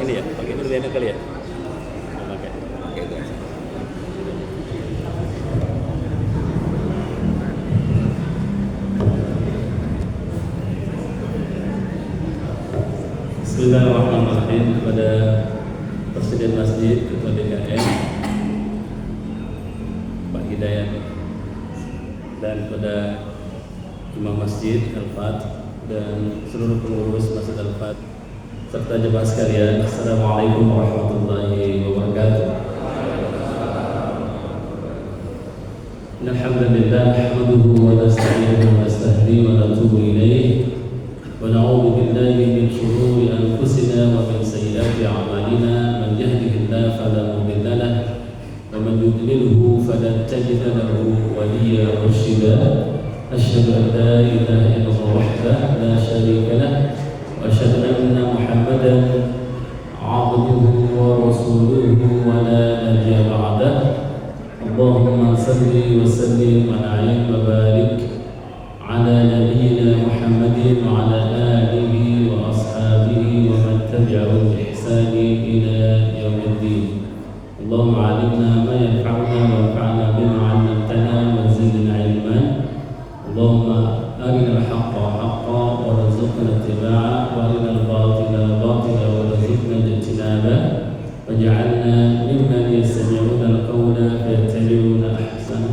ini ya, pakai ini lebih enak kali ya. Pakai. Gitu. Bismillahirrahmanirrahim. Kepada Presiden Masjid, Ketua DKM Pak Hidayat, dan kepada Imam Masjid Al-Fat dan seluruh pengurus Masjid Al-Fat serta jemaah sekalian, Assalamualaikum warahmatullahi wabarakatuh. Alhamdulillah, nahmaduhu wa nasta'inuhu wa nastahdihi wa natubu ilayh wa na'udzu billahi min shururi anfusina wa min sayyiati a'malina. Man yahdihillahu fala mudilla lahu wa man yudlilhu falan tajida lahu waliyyan mursyida. Asyhadu an la ilaha illallah wahdahu la syarika lahu wa asyhadu anna Muhammadan 'abduhu wa rasuluhu wa la nabiyya ba'dahu. Allahumma salli wa sallim wa na'im wa barik ala nabiyyina Muhammadin wa ala alihi wa ashabihi wa man tabi'ahum bi ihsani ila yaumiddin. Allahumma 'allimna ma yanfa'una wanfa'na bima 'allamtana wa zidna 'ilman. Allahumma arina al-haqqa haqqan warzuqna ittiba'ahu wa arina al-batila batilan warzuqna ijtinabah. Waj'alna mimman yastami'una al-qawla fayattabi'una ahsana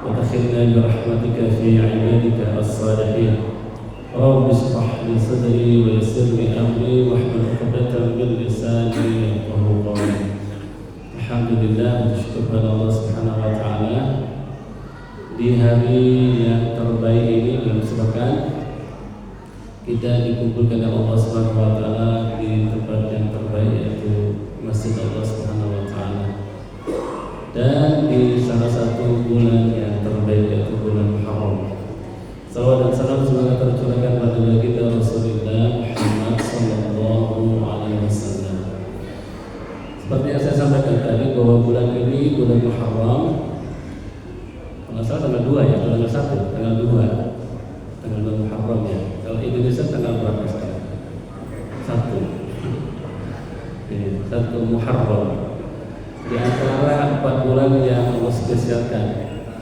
wa adkhilna bi rahmatika fi 'ibadika as-salihin. Rabbi ishrah li sadri wa yassir li amri wahlul 'uqdatam min lisani yafqahu qawli. Alhamdulillah, bersyukur kepada Allah Subhanahu wa taala di hari yang terbaik ini dalam sepekan kita dikumpulkan oleh Allah Subhanahu wa taala di tempat yang terbaik, yaitu Masjid Allah Subhanahu wa taala, dan di salah satu bulan yang terbaik, yaitu bulan Muharram. Salawat dan salam semoga tercurahkan pada baginda Rasulullah Muhammad sallallahu alaihi wasallam. Seperti yang saya sampaikan tadi, bahwa bulan ini, bulan Muharram, kalau salah tanggal 2 ya, tanggal 1, tanggal 2 Muharram ya. Kalau Indonesia tanggal berapa sekarang? 1 Muharram. Di antara 4 bulan yang Allah spesialkan,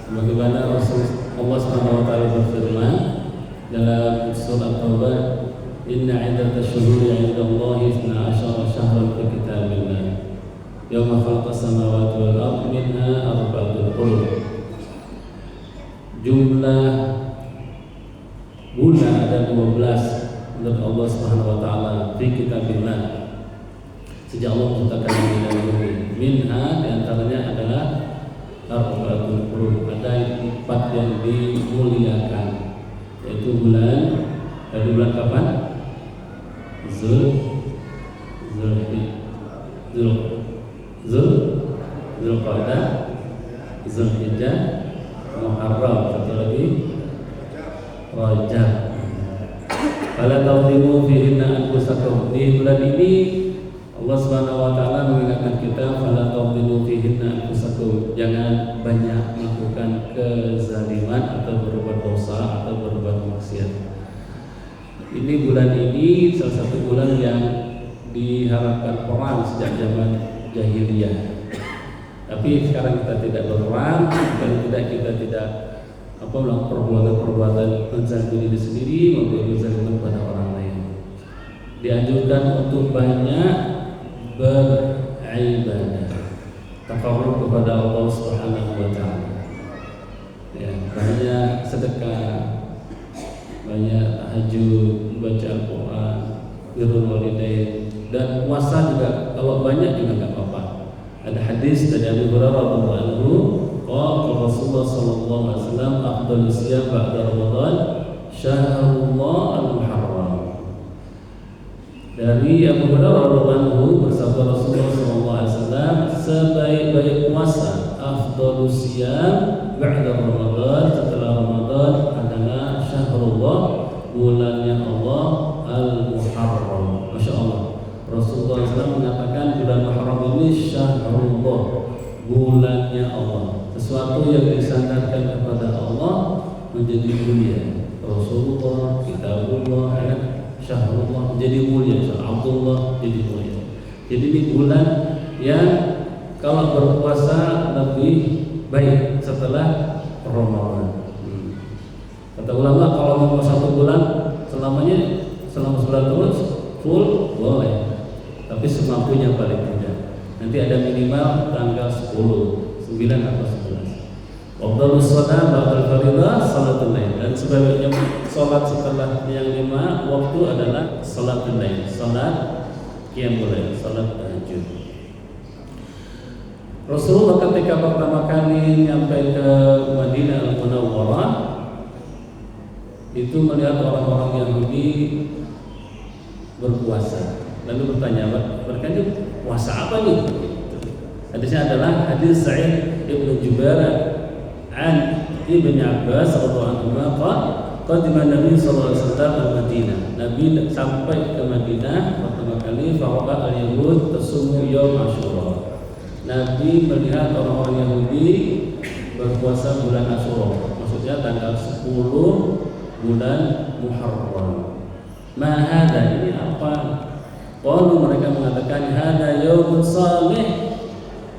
sebagaimana Rasulullah Subhanahu wa taala berfirman dalam surah Taubah, "Inna 'iddatash shuhuri 'indallahi 12 syahran fi kitabillah. Yauma khalaqas samawati wal ardi minha arba'atul hurum." Jumlah bulan ada 12 menurut Allah Subhanahu wa taala fi kitabillah. Sejak Allah menciptakan langit dan bumi, minha diantaranya adalah arba'atul hurum, ada 4 yang dimuliakan, yaitu bulan kapan? Zulqa'dah, Zulhijjah, Muharram, satu lagi Rajab. Fala tadhimu fihinna anfusakum. Di bulan ini Allah Subhanahu wa taala mengingatkan kita, fala tadhimu fihinna anfusakum. Jangan banyak melakukan kezaliman atau berbuat dosa atau berbuat maksiat. Ini bulan ini salah satu bulan yang diharapkan perang sejak zaman jahiliyah. Tapi sekarang kita tidak berperang, dan kita tidak melakukan perbuatan menzalimi diri sendiri maupun menzalimi pada orang lain. Dianjurkan untuk banyak beribadah, taqarrub kepada Allah Subhanahu wa taala. Ya, banyak sedekah, banyak tahajud, baca Al-Qur'an, birrul walidain, dan puasa juga. Kalau banyak juga enggak apa-apa. Ada hadis dari Abu Hurairah radhiyallahu anhu, qala Rasulullah sallallahu alaihi wasallam, afdhalus siyam ba'da Ramadan syahrullah al-Muharram. Dari Abu Hurairah radhiyallahu anhu, bersabda Rasulullah sallallahu alaihi wasallam, sebaik-baik puasa, afdhalus siyam ba'da Ramadan, setelah Ramadan, adalah syahrullah, bulannya Allah, al-Muharram. Masya Allah, Rasulullah SAW mengatakan bulan Muharram ini syahrullah, bulannya Allah. Sesuatu yang disandarkan kepada Allah menjadi mulia. Rasulullah, kitabullah, syahrullah menjadi mulia. Abdullah jadi mulia. Jadi ini bulan yang kalau berpuasa lebih baik setelah Ramadan. Kata ulama kalau mau satu bulan selama sebulan terus full boleh, tapi semampunya paling tidak. Nanti ada minimal tanggal 10, 9 atau 11. Afdhalus shalah ba'dal fardhiyah salatul lail, dan sebaliknya salat setelah yang 5 waktu adalah salatul lail, salat qiyamul lail, salat tahajud. Rasulullah ketika pertama kali nyampe ke Madinah Al-Munawwarah itu melihat orang-orang Yahudi berpuasa, lalu bertanya, mereka ini puasa apa nih? Hadisnya adalah hadis Sa'id ibn Jubair an Ibn Abbas radhiyallahu anhu qadima Nabi sallallahu alaihi wasallam al-Madinah. Nabi sampai ke Madinah pertama kali fara'a al-yahud tasumu yaum Asyura. Nabi melihat orang-orang Yahudi berpuasa bulan Asyura, maksudnya tanggal 10 bulan Muharram. Ma hada, ini apa? Qalu, mereka mengatakan hada yaumun salih,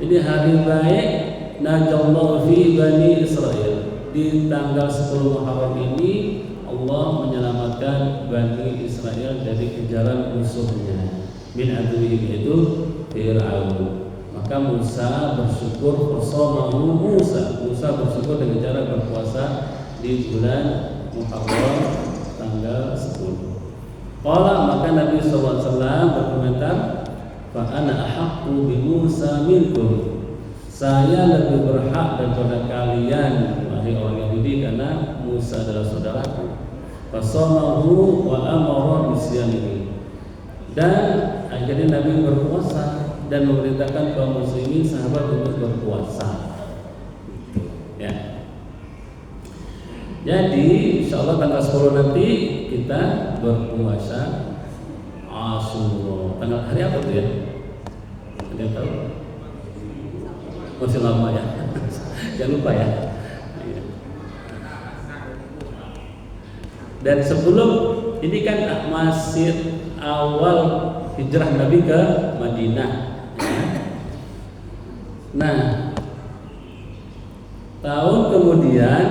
ini hari baik. Najallahu fi Bani Israel, di tanggal 10 Muharram ini Allah menyelamatkan Bani Israel dari kejaran musuhnya min aduwwihim, itu Fir'aun. Maka Musa bersyukur, Musa bersyukur dengan cara berpuasa di bulan Muharram tanggal 10. Qala, maka Nabi SAW berkomentar, fa ana ahaqqu bi Musa minkum, saya lebih berhak daripada kalian wahai orang Yahudi karena Musa adalah saudaraku. Fasamahu wa amara bisyamihi, dan akhirnya Nabi berpuasa dan memerintahkan kaum muslimin sahabat untuk berpuasa. Ya. Jadi insyaallah tanggal 10 nanti kita berpuasa Asyura. Tanggal hari apa tuh ya? Ada yang tahu? Masih lama ya. Jangan lupa ya. Dan sebelum ini kan masih awal hijrah Nabi ke Madinah. Nah, tahun kemudian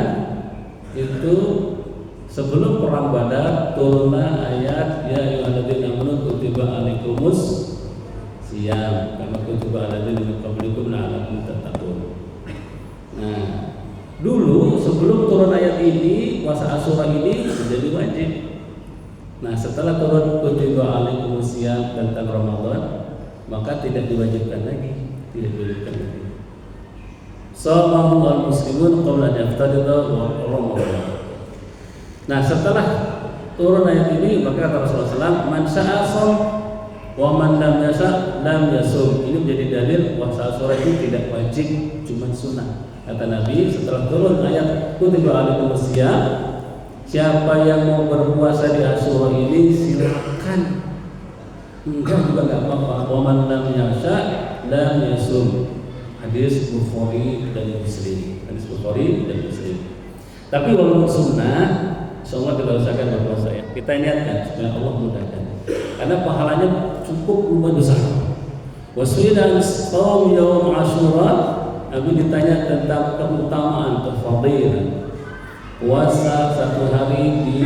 itu sebelum perang Badar turunlah ayat ya ayyuhalladzina amanu kutiba alaikumus siyam kama kutiba alal ladzina min qablikum la'allakum tattaqun. Nah, dulu sebelum turun ayat ini puasa Asyura ini menjadi wajib. Nah, setelah turun kutiba alaikumus siyam tentang Ramadan, maka tidak diwajibkan lagi, Shamahu al-muslimun qabla an yaftarida Ramadan. Nah, setelah turun ayat ini maka kata Rasulullah SAW, man sya'a shom wa man lam yasha' lam yasum. Ini menjadi dalil puasa Asyura itu tidak wajib, cuma sunnah. Kata Nabi setelah turun ayat kutiba alaikumus siyam, siapa yang mau berpuasa di Asyura ini silakan, enggak juga enggak apa-apa. Wa man lam yasha' lam yasum. Hadis Bukhari dan Muslim. Hadis Bukhari dan Muslim. Tapi walaupun sunnah, insyaallah kita usahakan berpuasa ya. Kita niatkan supaya Allah mudahkan. Karena pahalanya cukup lumayan besar. Wasuilan shaum yaum Asyura, Nabi ditanya tentang keutamaan atau fadilah puasa satu hari di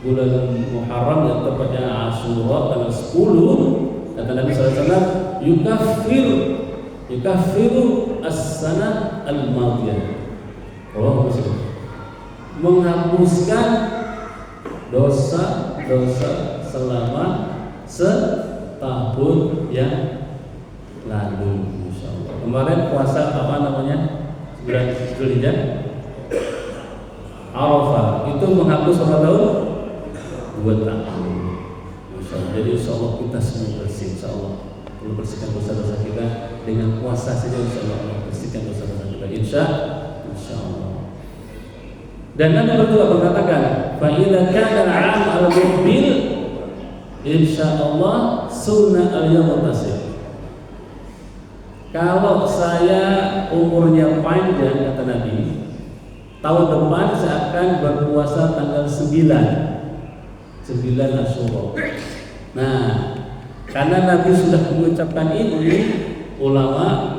bulan Muharram yang tepatnya Asyura tanggal 10. Kata Nabi SAW, yukaffiru as-sanah al-madiyah. Oh, menghapuskan dosa-dosa selama setahun yang lalu. Insyaallah. Kemarin puasa apa namanya? Bulan Zulhijjah, Arafah. Itu menghapus berapa tahun? 2 tahun. Insyaallah. Jadi insyaallah kita semua bersih. Insyaallah perlu bersihkan dosa-dosa kita dengan puasa saja. Insyaallah Allah bersihkan dosa-dosa kita. Insyaallah. Dan Nabi berdua mengatakan, fa idza kana al-'am al-muqbil insyaallah sunnah al-yawm tasir. Kalau saya umurnya panjang, kata Nabi, tahun depan saya akan berpuasa tanggal 9 Asyura. Nah, Karena Nabi sudah mengucapkan ini, ulama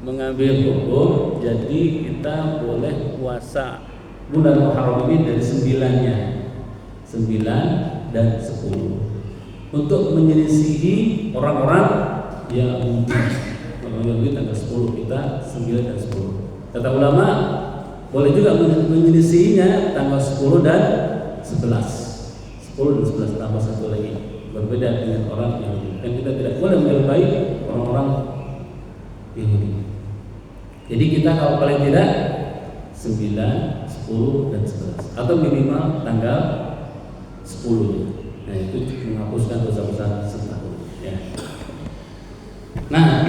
mengambil hukum, jadi kita boleh puasa bulan Muharram ini dari 9-nya, 9 dan 10, untuk menyelisihi orang-orang Yahudi. Orang Yahudi tanggal 10, kita 9 dan 10. Kata ulama, boleh juga menyelisihinya tanggal 10 dan 11. 10 dan 11 tambah satu lagi, berbeda dengan orang Yahudi. Dan kita tidak boleh menyerupai orang-orang Yahudi. Jadi kita kalau paling tidak 9, 10 dan 11, atau minimal tanggal 10. Nah itu menghapuskan dosa-dosa setahun. Ya. Nah,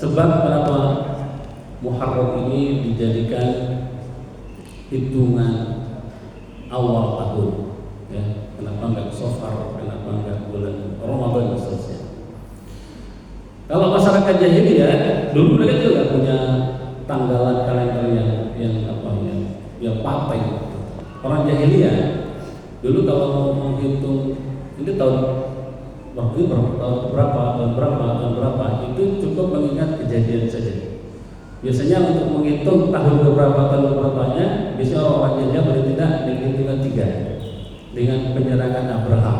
sebab kenapa Muharram ini dijadikan hitungan awal tahun, ya, kenapa enggak Safar, kenapa enggak bulan Ramadan dan seterusnya. Kalau masyarakat jahiliyah dulu mereka juga punya tanggalan kalender yang paten. Orang jahiliyah dulu kalau mau menghitung ini tahun berapa itu cukup mengingat kejadian saja. Biasanya untuk menghitung tahun berapanya, biasanya orang jahiliyah boleh tidak dengan 3, dengan penyerangan Abraham,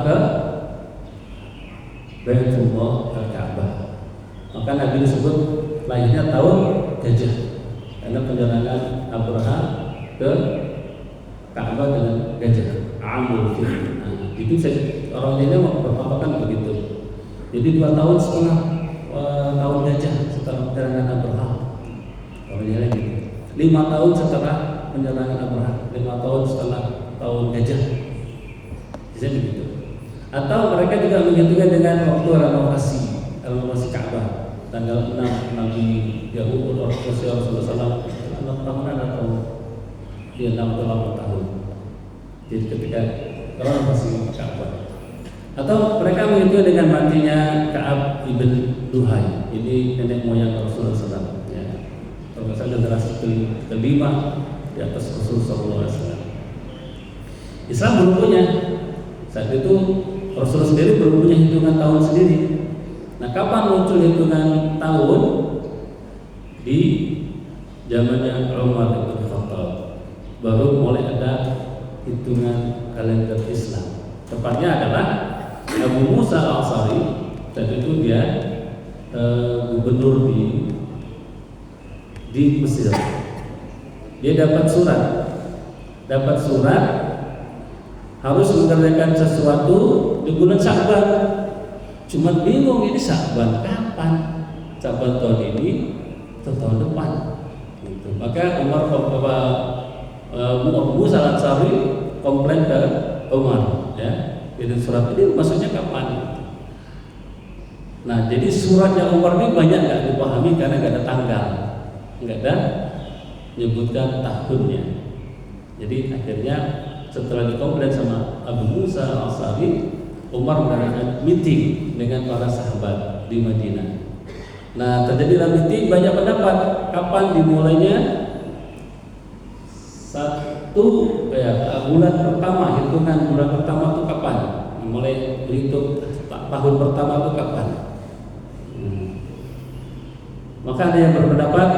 ke Baitullah Al-Ka'bah. Maka Nabi disebut lahirnya tahun gajah karena penyerangan Abraham ke Ka'bah dengan gajah, Amul Fil. Nah, itu orang jahiliyah berpapakan begitu. Jadi 2 tahun setelah tahun gajah, setelah penyerangan Abraham, orang jahiliyah gitu. 5 tahun setelah penyerangan Abraham, 5 tahun setelah tahun gajah, bisa begitu. Atau mereka juga menghitungnya dengan waktu renovasi Ka'bah. Tanggal 6 Nabi Yahud Rasulullah SAW 6 tahunan atau 6 atau 8 tahun. Jadi ketika renovasi Ka'bah. Atau mereka menghitungnya dengan matinya Ka'ab ibn Luhai. Ini nenek moyang Rasulullah SAW. Ya. Kalau generasi kelima di atas Rasulullah SAW. Islam belum punya. Saat itu Rasulullah sendiri belum punya hitungan tahun sendiri. Nah, kapan muncul hitungan tahun? Di zamannya Umar bin Khattab baru mulai ada hitungan kalender Islam. Tepatnya adalah Abu Musa Al-Asy'ari, saat itu dia gubernur di Mesir. Dia dapat surat harus mengerjakan sesuatu di bulan Sya'ban. Cuma bingung ini Sya'ban kapan? Sya'ban tahun ini atau tahun depan? Gitu. Maka Abu Musa Al-Asy'ari komplain ke Umar, ya. Jadi surat ini maksudnya kapan? Nah, jadi suratnya Umar ini banyak nggak dipahami karena nggak ada tanggal, nggak ada menyebutkan tahunnya. Jadi akhirnya setelah dikomplain sama Abu Musa Al-Asy'ari, Umar mengadakan meeting dengan para sahabat di Madinah. Nah, terjadilah meeting, banyak pendapat kapan dimulainya bulan pertama, hitungan bulan pertama itu kapan? Mulai berhitung tahun pertama itu kapan? Maka ada yang berpendapat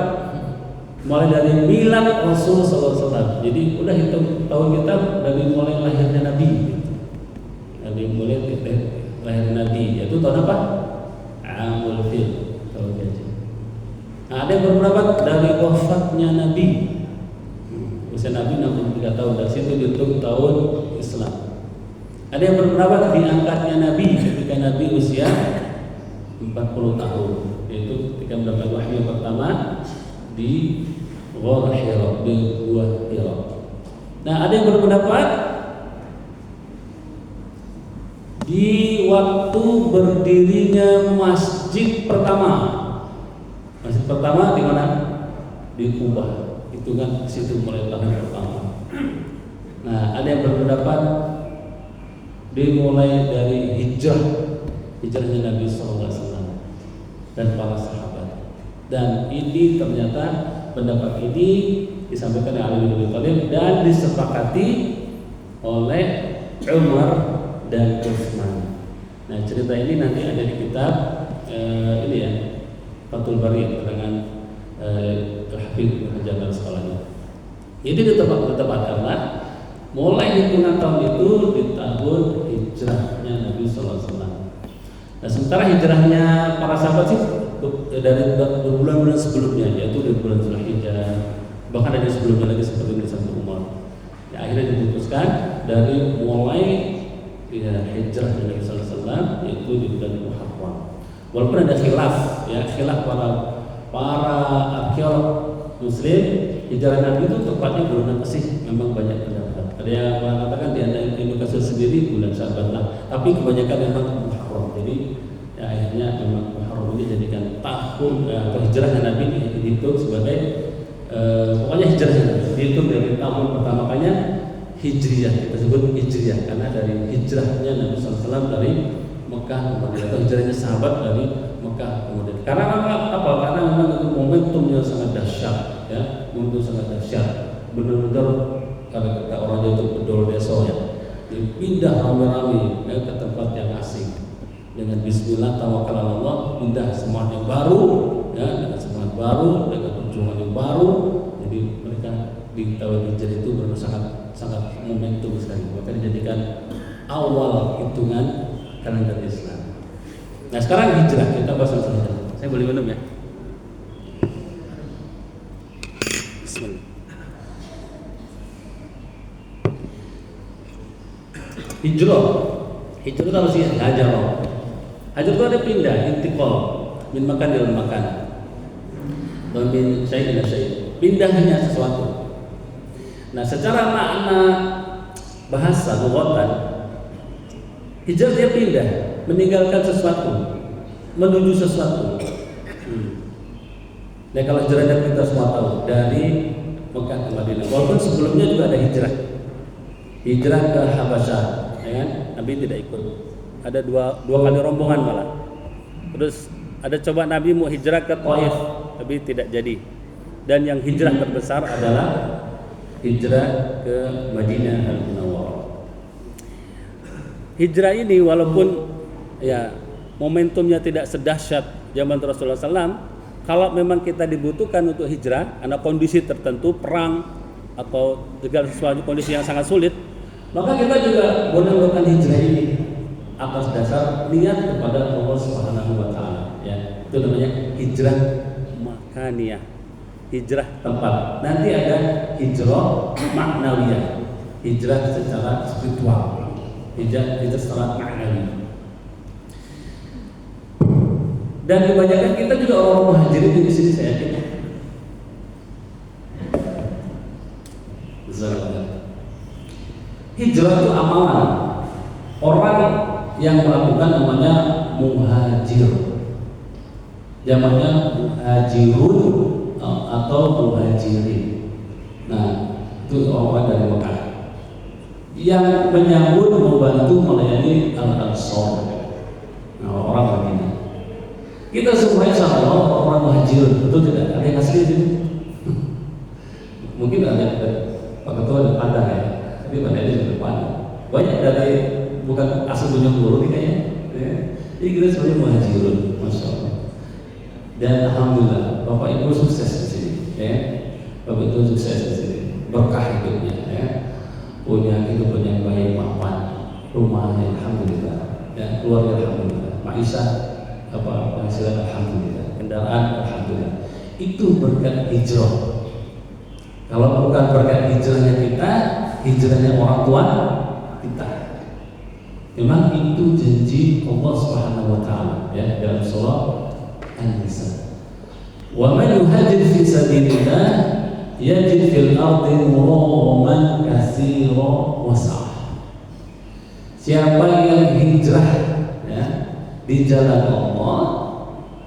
mulai dari milad Rasul SAW. Jadi udah hitung tahun kita dari mulai lahirnya Nabi. Dari mulai lahir Nabi, yaitu tahun apa? Amul Fil, tahun gajah. Nah, ada yang berpendapat dari wafatnya Nabi. Usia Nabi 63 tahun, dari situ dihitung tahun Islam. Ada yang berpendapat diangkatnya Nabi ketika Nabi usia 40 tahun, yaitu ketika mendapat wahyu pertama di Ghor Hira, di Gua Hira. Nah, ada yang berpendapat di waktu berdirinya masjid pertama. Masjid pertama di mana? Di Kubah. Itu kan situ mulai tahun pertama. Nah, ada yang berpendapat dimulai dari hijrahnya Nabi SAW dan para sahabat. Dan ini ternyata pendapat ini disampaikan oleh Ali bin Abi Thalib dan disepakati oleh Umar dan Utsman. Nah, cerita ini nanti ada di kitab ini ya, Fathul Bari dengan Al-Hafidz Ibnu Hajar Al-Asqalani. Jadi ditebak karena mulai hitungan tahun itu di tahun hijrahnya Nabi sallallahu alaihi wasallam. Nah, sementara hijrahnya para sahabat sih dari bulan-bulan sebelumnya, yaitu dari bulan Zulhijjah, bahkan ada sebelumnya lagi seperti di Sayyidina Umar. Ya, akhirnya diputuskan dari mulai hijrah Nabi sallallahu alaihi wasallam yaitu di bulan Muharram. Walaupun ada khilaf para arkeolog Muslim, hijrah Nabi itu tepatnya bulan apa sih? Memang banyak pendapat. Ada yang mengatakan di Ibnu Katsir sendiri bulan Sya'ban lah, tapi kebanyakan memang Muharram. Jadi ya akhirnya memang Muharram ini jadikan tahun atau hijrahnya Nabi dihitung sebagai pokoknya hijrahnya Nabi dihitung dari tahun pertama kalinya Hijriyah, kita sebut Hijriyah karena dari hijrahnya Nabi SAW dari Mekah ke Madinah atau hijrahnya sahabat dari Mekah ke Madinah. Karena apa? Karena memang itu momentumnya sangat dahsyat, ya, momentum sangat dahsyat. Benar-benar kalau kata orang Jawa itu bedol deso ya, dipindah rame-rame ke tempat yang asing dengan Bismillah tawakal Allah, pindah semangat yang baru, ya, dengan semangat baru, dengan perjuangan yang baru. Jadi mereka di tahun hijrah itu benar-benar sangat momentum sekali, maka dijadikan awal hitungan kalender Islam. Nah, sekarang hijrah, kita bahas masalah hijrah. Saya boleh minum ya? Bismillah. Hijrah itu harus hajarah. Hajar itu ada pindah, intiqal min makan ila makan. Dan min syai' ila syai'. Pindahnya sesuatu. Nah, secara makna bahasa lughatan, hijrah dia pindah, meninggalkan sesuatu, menuju sesuatu. Nah, kalau hijrahnya kita semua tahu dari Mekah ke Madinah. Walaupun sebelumnya juga ada hijrah ke Habasyah, ya kan? Nabi tidak ikut. Ada dua kali rombongan malah. Terus ada coba Nabi mau hijrah ke Taif, tapi tidak jadi. Dan yang hijrah terbesar adalah hijrah ke Madinah Al-Munawwarah. Hijrah ini walaupun ya momentumnya tidak sedahsyat zaman Rasulullah SAW, kalau memang kita dibutuhkan untuk hijrah karena kondisi tertentu, perang atau segala sesuatu kondisi yang sangat sulit, maka kita juga boleh melakukan hijrah ini atas dasar niat kepada Allah Subhanahu wa taala, ya. Itu namanya hijrah makaniyah. Hijrah tempat. Nanti ada hijrah maknawiyah, hijrah secara spiritual, hijrah secara maknawi. Dan kebanyakan kita juga orang muhajirin di sini saya yakin. Hijrah itu amalan. Orang yang melakukan namanya muhajir. Jamaknya muhajirun atau muhajirin. Nah, itu orang dari Mekah yang menyambut, membantu, melayani al-ansor. Nah, orang Madinah. Kita semuanya sama orang muhajirin, betul tidak? Ada yang asli di sini? Mungkin ada Pak Ketua ada pandang ya, tapi pada di depan banyak dari bukan asal Gunung Mulu nih kayaknya. Ya. Jadi kita semuanya muhajirin, masya Allah. Dan alhamdulillah Bapak Ibu sukses di sini, ya. Bapak Ibu sukses di sini, berkah hidupnya, ya. Punya kehidupan yang baik, mapan, rumahnya alhamdulillah, dan keluarga alhamdulillah, maisha penghasilan alhamdulillah, kendaraan alhamdulillah. Itu berkat hijrah. Kalau bukan berkat hijrahnya kita, hijrahnya orang tua kita. Memang itu janji Allah Subhanahu wa taala, ya, dalam surah An-Nisa. Wa man yuhajir fi sabilillah yajid fil ardi muraghman katsira was'ah. Siapa yang hijrah, ya, di jalan Allah,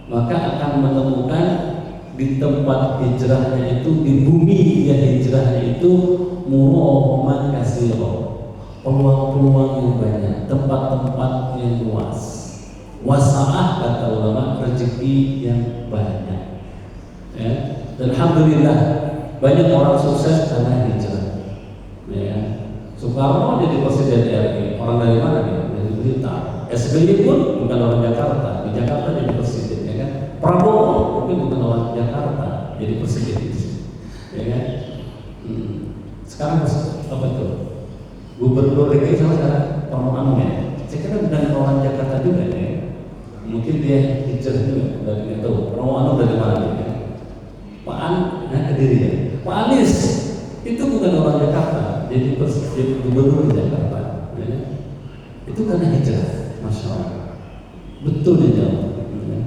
maka akan menemukan di tempat hijrahnya itu, di bumi yang hijrahnya itu muraghman katsira, peluang-peluang yang banyak, tempat-tempat yang luas. Wasa'ah kata ulama, rezeki yang banyak, ya. Dan alhamdulillah banyak orang sukses karena hijrah. Ya. Soekarno jadi presiden RI, orang dari mana dia? Dari Blitar. SBY pun bukan orang Jakarta, di Jakarta jadi presiden, ya kan? Prabowo mungkin bukan orang Jakarta, jadi presiden, ya kan? Sekarang apa tuh? Gubernur DKI sama sekarang Pramono ya. Saya kira bukan orang Jakarta juga ya. Mungkin dia hijrah juga dari itu. Pramono dari mana dia? Pak Kediri ya. Pak Anies itu bukan orang Jakarta, jadi gubernur di Jakarta. Ya. Itu karena hijrah, masya Allah. Betul dia jawab. Ya.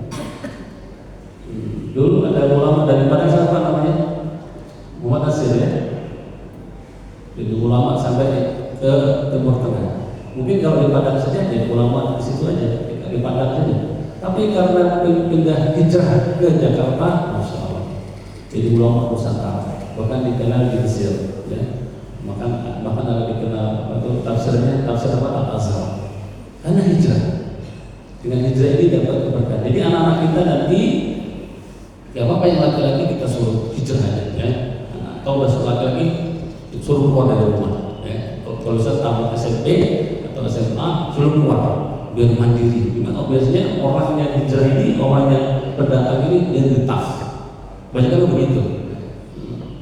Dulu ada ulama dari mana siapa namanya? Muhammad Nasir ya. Jadi ulama sampai ke Timur Tengah. Mungkin kalau di Padang saja ya ulama di situ aja, di Padang saja. Tapi karena pindah hijrah ke Jakarta, masya Allah. Jadi ulama Nusantara, bahkan dikenal di Mesir, ya. Bahkan ada dikenal apa itu tafsirnya tafsir apa Al-Azhar. Karena hijrah. Dengan hijrah ini dapat keberkahan. Jadi anak-anak kita nanti, ya apa yang laki-laki kita suruh hijrah aja, ya. Atau besok laki-laki suruh keluar dari rumah, ya. Kalau saya tamat SMP atau SMA suruh keluar biar mandiri. Gimana? Biasanya orang yang hijrah ini, orang yang pendatang ini dia getah. Banyak kan begitu.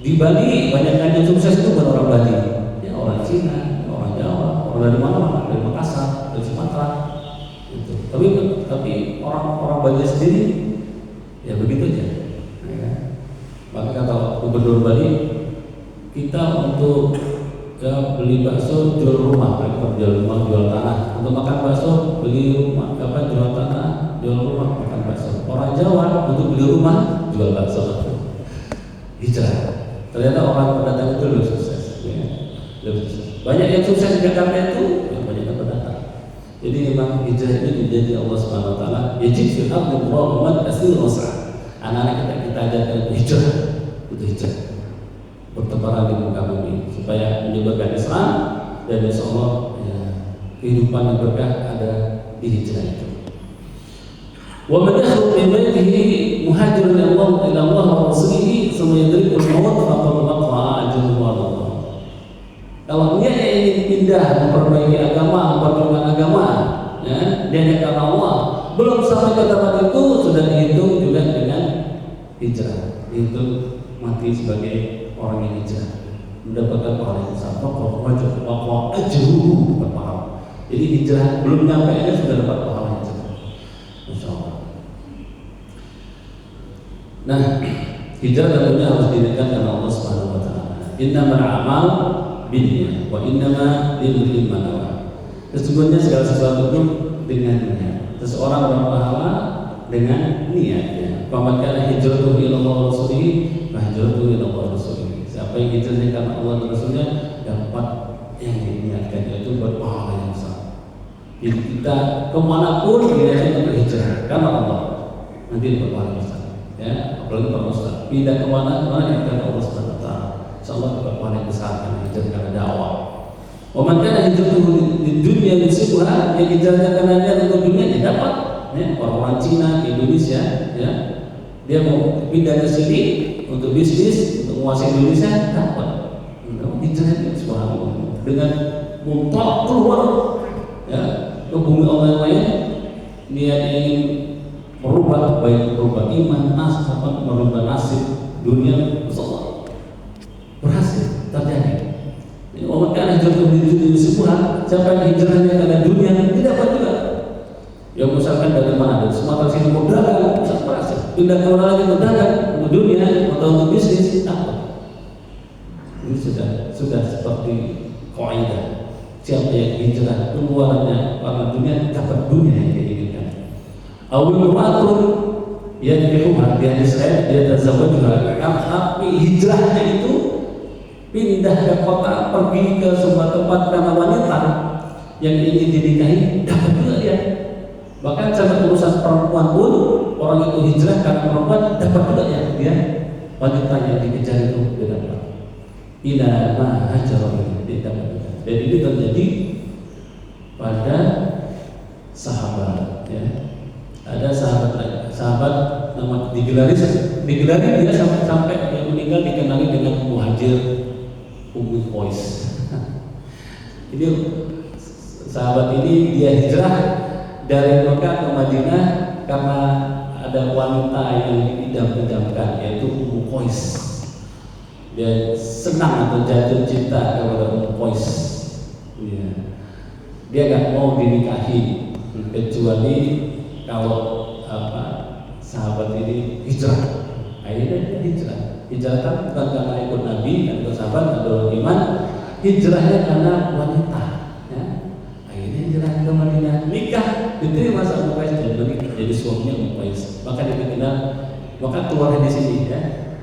Di Bali banyak yang sukses itu bukan orang Bali, ya orang Cina, orang Jawa, orang dari mana-mana, dari Makassar, dari Sumatera. Gitu. Tapi orang Bali sendiri ya begitu aja. Ya. Maka kata Gubernur Bali, kita untuk beli bakso jual rumah, jual rumah jual tanah. Untuk makan bakso beli rumah, jual tanah, jual rumah makan bakso. Orang Jawa untuk beli rumah jual bakso. Hijrah. Ternyata orang pendatang itu lebih sukses. Ya. Lebih sukses. Banyak yang sukses di Jakarta itu, yang banyak yang pendatang. Jadi memang hijrah ini menjadi Allah Subhanahu Wa Taala. Yajib fil ardi mu'min kasir wasa. Anak-anak kita ajarkan hijrah, itu hijrah. Bertebaran di muka bumi supaya menyebarkan Islam dan insya Allah ya, kehidupan yang berkah ada di hijrah itu. Wa man yakhruj min baytihi muhajiran ila Allah wa rasulihi thumma yudrikul maut faqad waqa'a ajruhu 'ala Allah. Kalau dia ingin pindah memperbaiki agama, memperjuangkan agama, ya, dia karena Allah, belum sampai ke tempat itu sudah dihitung juga dengan hijrah, dihitung mati sebagai orang yang hijrah, mendapatkan pahala yang besar. Waqa'a ajruhu berpahala. Jadi hijrah belum nyampe aja sudah dapat pahala yang besar. Insyaallah. Nah, hijrah tentunya harus didirikan karena Allah Subhanahu Wa Taala. Innamal a'mal binniyat wa innama likulli man nawa. Sesungguhnya segala sesuatu itu dengan niat. Seseorang berpahala dengan niatnya. Faman kana hijratuhu ila Allah wa rasulihi fa hijratuhu ila Allah wa rasulihi. Siapa yang hijrahnya karena Allah dan Rasulnya dapat yang diniatkan, yaitu berpahala yang besar. Jadi kita kemanapun kita berhijrah karena Allah, nanti berpahala besar. Ya, apalagi para ustaz pindah kemana yang karena Allah Subhanahu Wa Taala, insyaallah dapat pahala yang besar karena hijrah karena dakwah. Wa man kana hijratuhu di dunia yusibuha, yang hijrahnya karena dia untuk dunia dia dapat. Ya, orang Cina ke Indonesia, ya, dia mau pindah ke sini untuk bisnis, untuk menguasai Indonesia dapat. Hijrahnya subhanallah dengan mutlak keluar, ya, ke bumi Allah yang lain, dia ingin merubah, baik merubah iman, nasab, merubah nasib dunia, insyaallah berhasil terjadi. Jadi orang kan hijrah di dunia semua, siapa yang hijrahnya karena dunia tidak dapat juga. Yang misalkan dari mana, dari Sumatera sini mau dagang, bisa berhasil. Pindah ke mana lagi mau dagang, untuk dunia atau untuk bisnis, dapat. Ini sudah seperti kaidah. Siapa yang hijrah keluarnya karena dunia dapat dunia yang diinginkan. Awil mu'atun yadbihuha di hadis lain dia tazawwajuha. Tapi hijrahnya itu pindah ke kota, pergi ke sebuah tempat karena wanita yang ingin dinikahi, dapat juga dia. Bahkan sampai urusan perempuan pun orang itu hijrah karena perempuan, dapat juga ya dia. Wanita yang dikejar itu dia dapat. Ila ma hajarah dia dapat. Dan ini terjadi pada sahabat, ya. Ada sahabat nama digelari digelari dia sampai yang meninggal dikenali dengan Muhajir Ummu Qais. Ini sahabat ini dia hijrah dari Mekah ke Madinah karena ada wanita yang diidam-idamkan, yaitu Ummu Qais. Dia senang atau jatuh cinta kepada Ummu Qais. Ya. Dia nggak mau dinikahi kecuali kalau sahabat ini hijrah. Akhirnya dia hijrah. Hijrah kan bukan karena ikut Nabi dan ikut sahabat atau iman, hijrahnya karena wanita. Ya. Akhirnya hijrah ke Madinah, nikah, diterima sama Ummu Qais dan menikah jadi suaminya Ummu Qais. Maka dikenal, maka keluar di sini ya.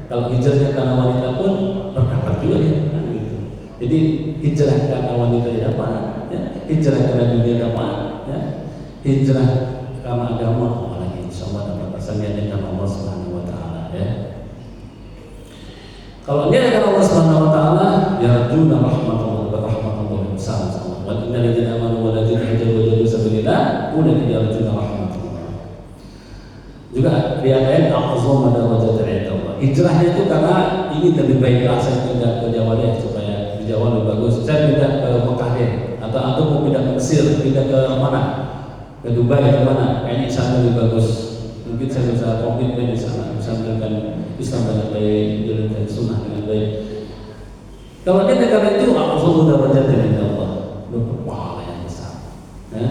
Kalau hijrahnya karena wanita pun berdapat juga ya. Gitu. Jadi hijrah karena wanita tidak apa, ya. Hijrah karena dunia dapat, ya. Hijrah karena agama, apalagi insyaallah dapat persaksian dengan Allah Subhanahu wa taala ya. Kalau dia dengan Allah Subhanahu wa taala, yarjuna rahmatullah wa rahmatullah bersama-sama. Wa innal ladzina amanu wal ladzina hajaru wa jahadu sabilillah ulaika yarjuna rahmatullah. Juga di ayat lain a'zama darajatan 'inda Allah. Hijrahnya itu karena ingin lebih baik, saya pindah ke Jawa ya supaya di Jawa lebih bagus. Saya pindah ke Mekah ya, atau mau pindah ke Mesir, pindah ke mana? Ke Dubai ke mana? Kayaknya sana lebih bagus. Mungkin saya bisa komitmen di sana, bisa menjalankan Islam dengan baik, menjalankan sunnah dengan baik. Kalau dia negara itu a'zama darajatan 'inda Allah, berpahala yang besar. Ya.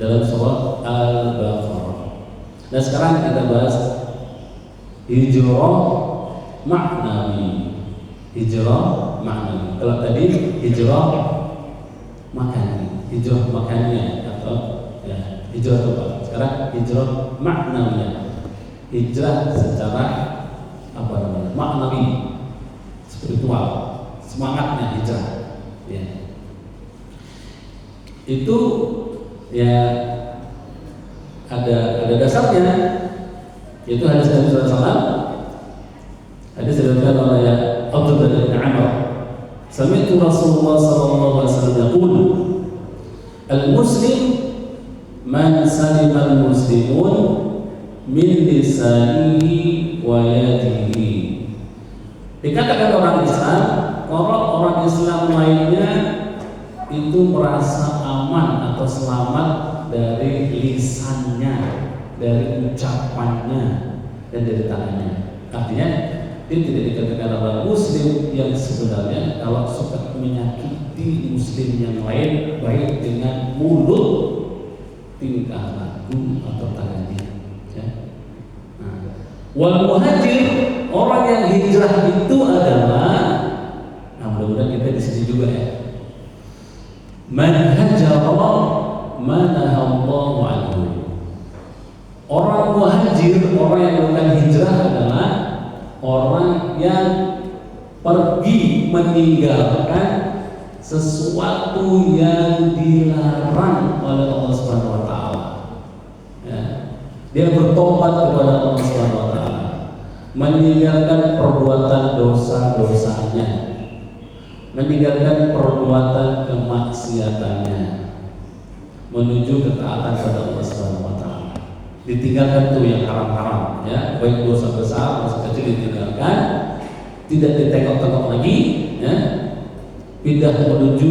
Dalam surah Al-Baqarah. Nah sekarang kita bahas hijrah maknawi. Hijrah maknawi. Kalau tadi hijrah makani, hijrah makaninya atau ya hijrah apa? Sekarang hijrah maknawinya. Hijrah secara apa namanya? Maknawi, spiritual, semangatnya hijrah. Ya. Itu ya ada dasarnya, yaitu hadis Nabi SAW. Hadis diriwayatkan oleh Abdullah bin Amr. Sami'tu Rasulullah sallallahu alaihi wasallam yaqul, al-muslim man salima al-muslimun min lisanihi wa yadihi. Dikatakan orang Islam, orang Islam lainnya itu merasa aman atau selamat dari lisannya, dari ucapannya, dan dari tangannya. Artinya dia tidak dikatakan orang muslim yang sebenarnya kalau suka menyakiti muslim yang lain, baik dengan mulut, tingkah laku atau tangannya. Ya. Wal muhajir, orang yang hijrah itu adalah, nah mudah-mudahan kita di sini juga ya. Man hajara manahallahu anhu. Orang muhajir, orang yang melakukan hijrah adalah orang yang pergi meninggalkan sesuatu yang dilarang oleh Allah Subhanahu wa taala. Ya. Dia bertobat kepada Allah Subhanahu wa taala, meninggalkan perbuatan dosa-dosanya, meninggalkan perbuatan kemaksiatannya, menuju ketaatan pada Allah Subhanahu wa taala. Ditinggalkan tuh yang haram-haram ya, baik dosa besar, dosa kecil ditinggalkan, tidak ditengok-tengok lagi ya. Pindah menuju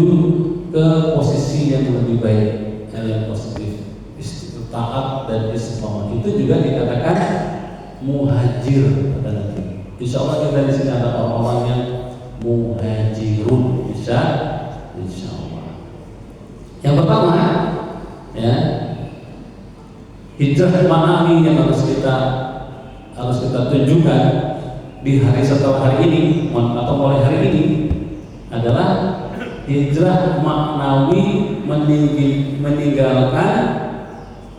ke posisi yang lebih baik, yang positif, taat dan istiqomah. Itu juga dikatakan muhajir pada nanti. Insyaallah kita di sini ada orang-orang yang muhajirun, insyaallah. Yang pertama ya, hijrah manawi yang harus kita tunjukkan di hari setelah hari ini atau mulai hari ini adalah hijrah maknawi, meninggalkan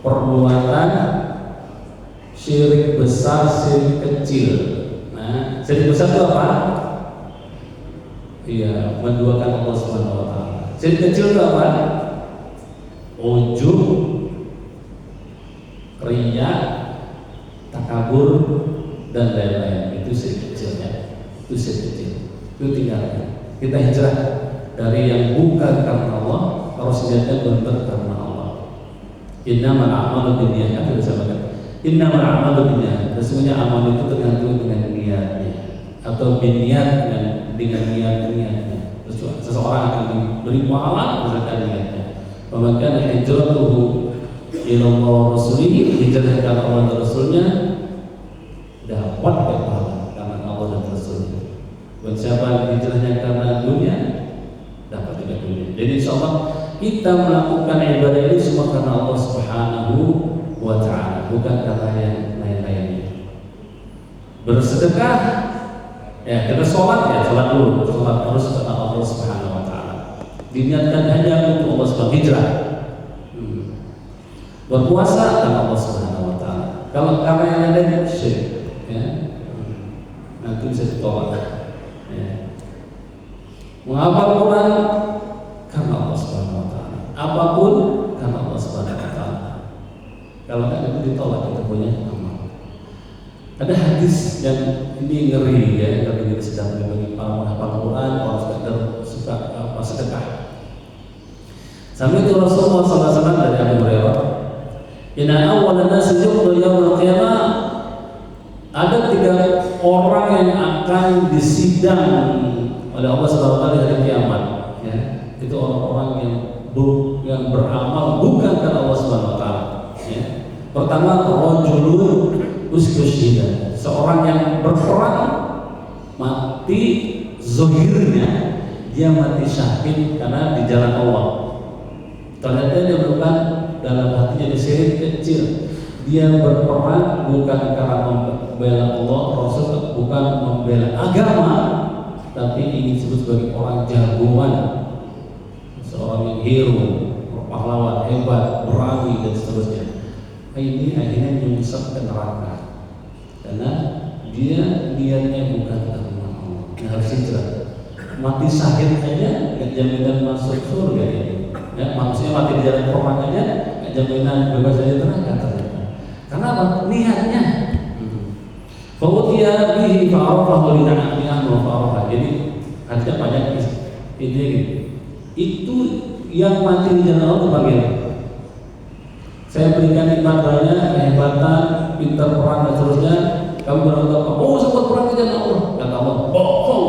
perbuatan syirik besar, syirik kecil. Nah, syirik besar itu apa? Iya, menduakan Allah Subhanahu wa taala. Syirik kecil itu apa? Ujub, riya, takabur dan lain-lain. Itu syirik kecilnya. Itu syirik kecil. Itu tinggalkan. Kita hijrah dari yang bukan karena Allah, harus niatkan benar karena Allah. Innamal a'malu binniyat, itu disebutkan. Innamal a'malu binniyat. Sesungguhnya amal itu tergantung dengan niatnya atau binniat dengan niatnya. Seseorang akan diberi pahala berdasarkan niatnya. Maka hijratuhu ila Allah Rasulih, hijrah karena Allah dan Rasulnya dapat pahala karena Allah dan Rasulnya. Buat siapa hijrahnya karena dunia, dapat juga dunia. Jadi insyaallah kita melakukan ibadah ini semua karena Allah Subhanahu wa ta'ala, bukan karena yang lain-lainnya. Bersedekah, ya kita sholat dulu, sholat harus karena Allah Subhanahu wa ta'ala, diniatkan hanya untuk Allah Subhanahu hijrah. Berpuasa karena Allah Subhanahu wa ta'ala. Kalau karena yang lain syirik, ya, nanti bisa ditolak. Ya. Menghafal Quran karena Allah Subhanahu wa ta'ala. Apapun karena Allah Subhanahu wa ta'ala. Kalau tidak itu ditolak, kita punya amal. Ada hadis yang ini ngeri ya, kalau kita sedang bagi para penghafal Quran, orang suka sedekah. Sampai itu Rasulullah SAW dari Abu Hurairah, inna awwalan nasi yuqda yaumil qiyamah, ada 3 orang yang akan disidang oleh Allah Subhanahu wa taala di hari kiamat, ya. Itu orang-orang yang beramal bukan karena Allah Subhanahu wa taala, ya. Pertama, rajulun ustusyhida, seorang yang berperang mati zahirnya dia mati syahid karena di jalan Allah. Ternyata dia bukan dalam hatinya syirik kecil. Dia berperang bukan karena membela Allah, Rasul, bukan membela agama, tapi ingin disebut sebagai orang jagoan, seorang yang hero, pahlawan hebat, berani dan seterusnya. Ini akhirnya menyesat ke neraka karena dia niatnya bukan karena Allah. Harus hijrah. Mati syahid aja nggak jaminan masuk surga ini. Ya, maksudnya mati di jalan perang aja nggak jaminan bebas dari neraka ternyata. Karena apa? Niatnya. Fa'utiya bihi fa'arafahu lina'ami'an wa fa'arafa. Jadi ada banyak ide itu yang mati di jalan Allah bagian. Saya berikan ibadahnya, kehebatan, pintar perang dan seterusnya. Kamu berkata, oh sempat perang di jalan Allah. Kata Allah, bohong.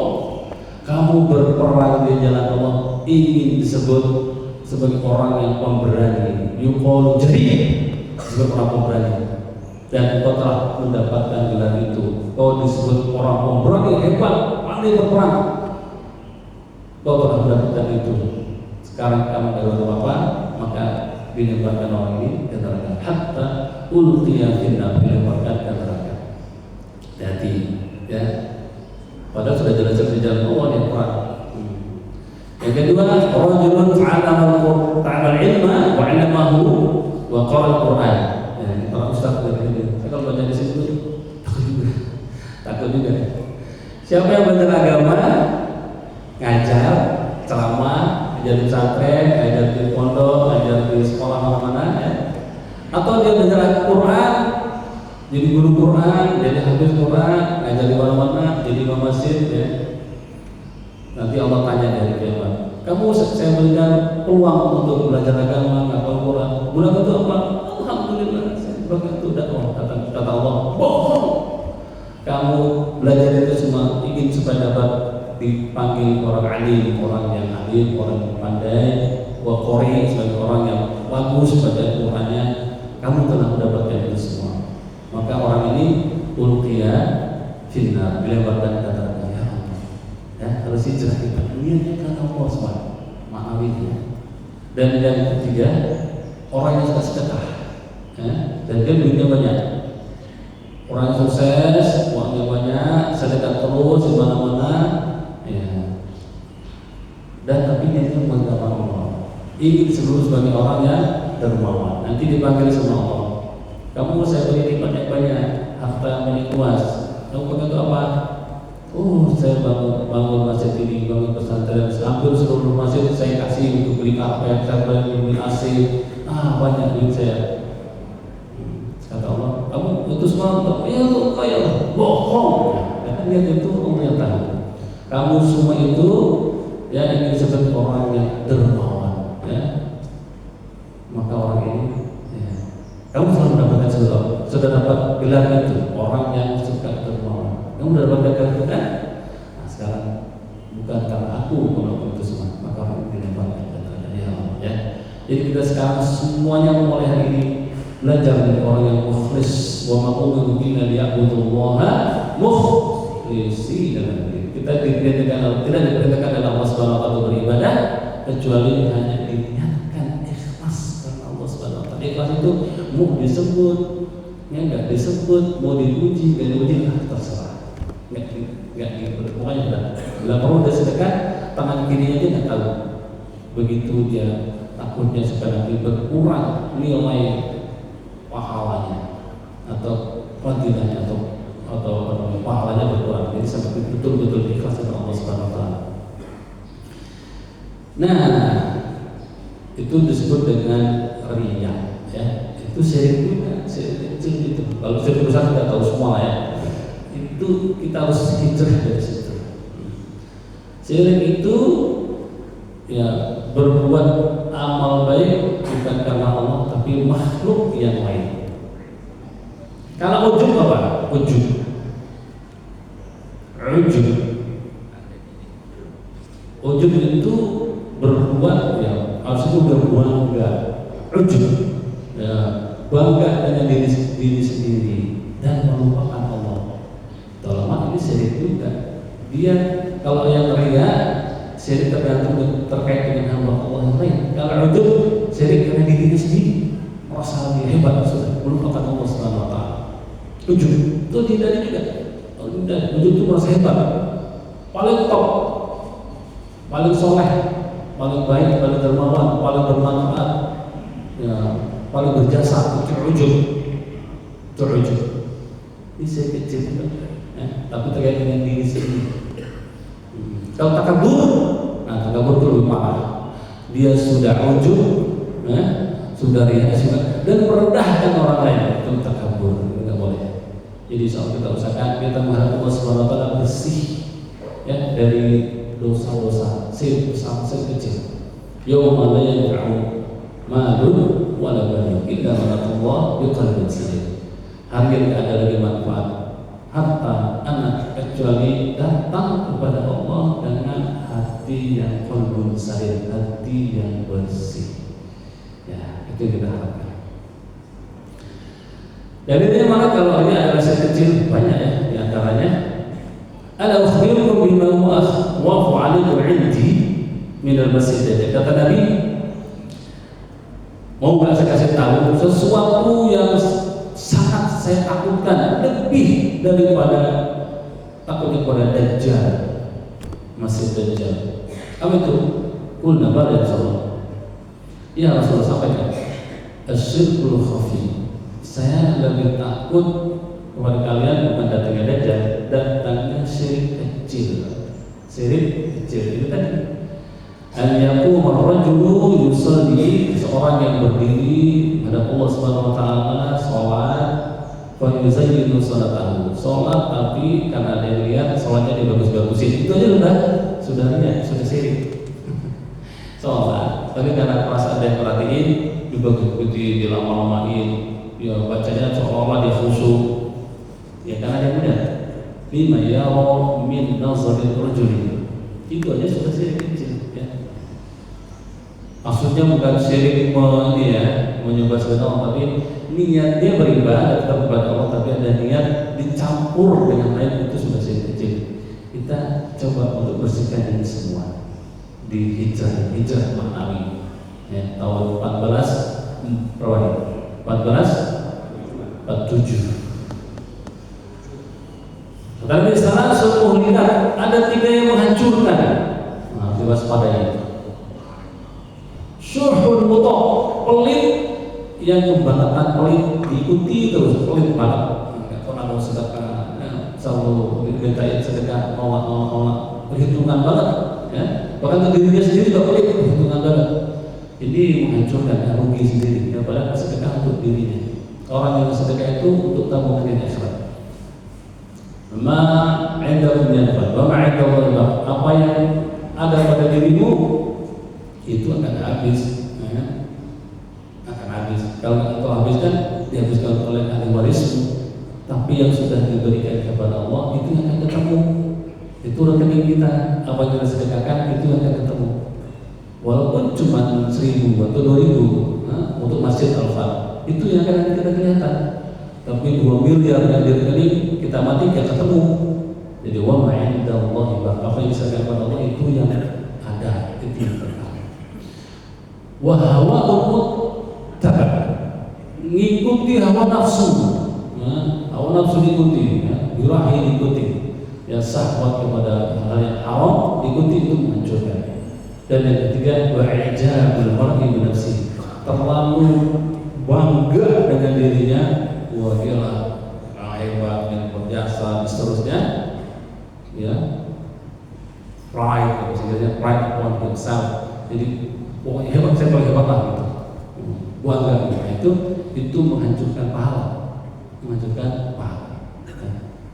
Kamu berperang di jalan Allah ingin disebut sebagai orang yang pemberani. Yuqalu jadi sebagai orang pemberani. Dan kau telah mendapatkan gelar itu. Kau disebut orang pemberani hebat, pandai berperang. Kau telah mendapatkan itu. Sekarang kamu tidak apa-apa, maka dilemparkan orang ini ke neraka. Hatta ulqiya finnar, dilemparkan ke neraka. Hati, ya. Padahal sudah jelas-jelas di jalan Allah yang perang. Yang kedua, rajulun ta'allama al-ilma wa 'allamahu wa qara al-Qur'an. Ya, para ustaz dari ini. Saya kalau baca di situ takut juga. Siapa yang belajar agama, ngajar, ceramah, ngajar di pesantren, ngajar di pondok, ngajar di sekolah mana-mana, ya. Atau dia belajar Quran, jadi guru Quran, jadi hafiz Quran, ngajar di mana-mana, jadi imam masjid, ya. Nanti Allah tanya dari kiamat, kamu saya berikan peluang untuk belajar agama, ngapal Quran, bulan itu apa? Alhamdulillah, saya berikan itu dakwah. Kata Allah, bohong. Kamu belajar itu semua ingin supaya dapat dipanggil orang alim, orang yang alim, orang yang pandai, qori, sebagai orang yang bagus pada Qurannya. Kamu telah mendapatkan itu semua. Maka orang ini ulqiya finnar, dilemparkan ke neraka. Ya, harus hijrah kita. Niatnya karena Allah SWT, ma'awidnya. Dan yang ketiga, orang yang suka sedekah, ya, dan dia duitnya banyak. Orang yang sukses, uangnya banyak, sedekah terus di mana-mana, ya. Dan tapi niatnya bukan karena Allah. Ingin sebagai orang yang dermawan. Nanti dipanggil sama Allah. Kamu saya beri banyak-banyak, harta milik luas. Kamu pakai itu apa? Oh, saya bangun masjid ini, bangun pesantren, hampir seluruh masjid saya kasih untuk beli karpet, saya beli AC. Banyak duit saya. Kata Allah, kamu itu semua untuk ya untuk kaya. Bohong. Karena niat itu Allah yang tahu. Kamu semua itu ya ingin seperti orang yang dermawan, ya. Maka orang ini, ya, kamu telah mendapatkan sudah dapat gelar itu, orang yang suka dermawan. Kamu udah dapat gelar itu kan? Nah, sekarang bukan karena aku melakukan itu semua, maka orang itu dapatkan ya. Jadi kita sekarang semuanya mulai hari ini belajar dari orang yang mukhlis. Wa ma umiru illa liya'budullaha mukhlishina lahu. Kita tidak diperintahkan oleh Allah Subhanahu wa taala beribadah kecuali hanya diniatkan ikhlas karena Allah Subhanahu wa taala. Ikhlas itu mau disebut, ya enggak disebut, mau dipuji, enggak dipuji, terserah. Enggak gitu. Pokoknya bila perlu dia sedekah, tangan kirinya dia enggak tahu. Begitu dia takutnya supaya nanti berkurang nilai pahalanya atau fadilahnya atau pahalanya berkurang. Jadi sampai betul-betul ikhlas kepada Allah Subhanahu wa taala. Nah, itu disebut dengan riya, ya. Itu syirik juga, syirik kecil itu. Kalau syirik besar kita tahu semua ya. Itu kita harus hijrah dari situ. Syirik itu ya berbuat amal baik bukan karena Allah tapi makhluk yang lain. Kalau ujub apa? Ujub itu berbuat ya harusnya berbangga. Ujub ya bangga dengan diri sendiri dan melupakan Allah. Dalam ini syirik juga. Dia kalau yang riya syirik terkait dengan hamba Allah yang lain. Kalau ujub syirik karena dirinya sendiri, merasa dia hebat sudah melupakan Allah Subhanahu wa taala. Ujub itu tidak juga. Ujub itu merasa hebat, paling top, paling soleh, paling baik, paling dermawan, paling bermanfaat, ya, paling berjasa. Itu ujub. Ini syirik kecil juga, ya, tapi terkait dengan diri sendiri. Kalau takabur, nah takabur itu lebih parah. Dia sudah ujub, ya, sudah riya, dan merendahkan orang lain. Itu takabur, tidak boleh. Jadi saat kita usahakan kita menghadap Allah Subhanahu wa taala bersih ya dari dosa-dosa syirik besar, syirik kecil. Yauma la yanfa'u malun wa la banun illa man atallaha biqalbin salim. Hari yang tidak ada lagi manfaat harta, anak kecuali datang kepada Allah dengan hati yang qalbun salim, hati yang bersih. Ya, itu yang kita harapkan. Dari ini mana kalau ini adalah syirik kecil banyak ya di antaranya. Ala ukhbirukum bima huwa akhwafu 'alaikum 'indi min al-masjid. Kata Nabi, mau enggak saya kasih tahu sesuatu yang sangat saya takutkan lebih daripada takut kepada Dajjal, Masih Dajjal. Apa itu? Qulna bala ya Rasulullah. Ya Rasulullah sampaikan. Asyirkul khafi. Saya lebih takut kepada kalian bukan datangnya Dajjal, datangnya syirik kecil. Syirik kecil itu tadi. An yaqum ar-rajulu yusalli, seorang yang berdiri hadap Allah Subhanahu wa taala salat, fa yuzayyinu salatahu. Salat tapi karena dia lihat salatnya dibagus-bagusin. Itu aja sudah syirik. Salat, tapi karena perasaan dia perhatiin dibagus-bagusin, dilama-lamain. Ya bacanya seolah-olah dia khusyuk. Ya karena dia mudah. Lima yara min nazaril rajuli. Itu aja sudah syirik kecil ya. Maksudnya bukan syirik menyembah selain Allah, tapi niat dia beribadah kepada Allah, tapi ada niat dicampur dengan lain, itu sudah syirik kecil. Kita coba untuk bersihkan ini semua di hijrah maknawi. Ya, tahun 14 berapa nih? 1447. Tetapi salah satu lidah ada 3 yang menghancurkan. Nah, diwaspadai. Syurhul muta', pelit yang kebangetan, pelit diikuti terus, pelit banget. Enggak pernah mau sedekah, selalu dimintain sedekah, mau perhitungan banget, ya. Bahkan ke dirinya sendiri juga pelit, perhitungan banget. Ini menghancurkan, rugi sendiri. Ya, padahal sedekah untuk dirinya. Orang yang sedekah itu untuk tabungan di akhirat. Ma 'indakum yanfad wa ma 'indallahi baq. Apa yang ada pada dirimu itu akan habis, ya. Akan habis. Kalau engkau habiskan, dihabiskan oleh ahli warismu, tapi yang sudah diberikan kepada Allah itu yang akan ketemu. Itu rekening kita, apa yang kita sedekahkan itu yang akan ketemu. Walaupun cuma 1.000 atau 2.000 untuk Masjid Al-Fat, itu yang akan kita kelihatan. Tapi 2 miliar yang di rekening kita mati gak ketemu. Jadi wa ma 'indallahi baq, apa yang disediakan kepada Allah itu yang ada, itu yang kekal. Wa hawa muttaba, ngikuti hawa nafsu. Hawa nafsu diikuti, birahi diikuti. Ya syahwat kepada hal yang haram diikuti, itu menghancurkan. Dan yang ketiga, wa'ijabul mar'i bi nafsihi, terlalu bangga dengan dirinya, wah gila, hebat, yang berjasa, dan seterusnya, ya, pride, sebenarnya pride upon himself. Jadi, pokoknya hebat, saya paling hebat lah gitu. Bangga, itu menghancurkan pahala, menghancurkan pahala.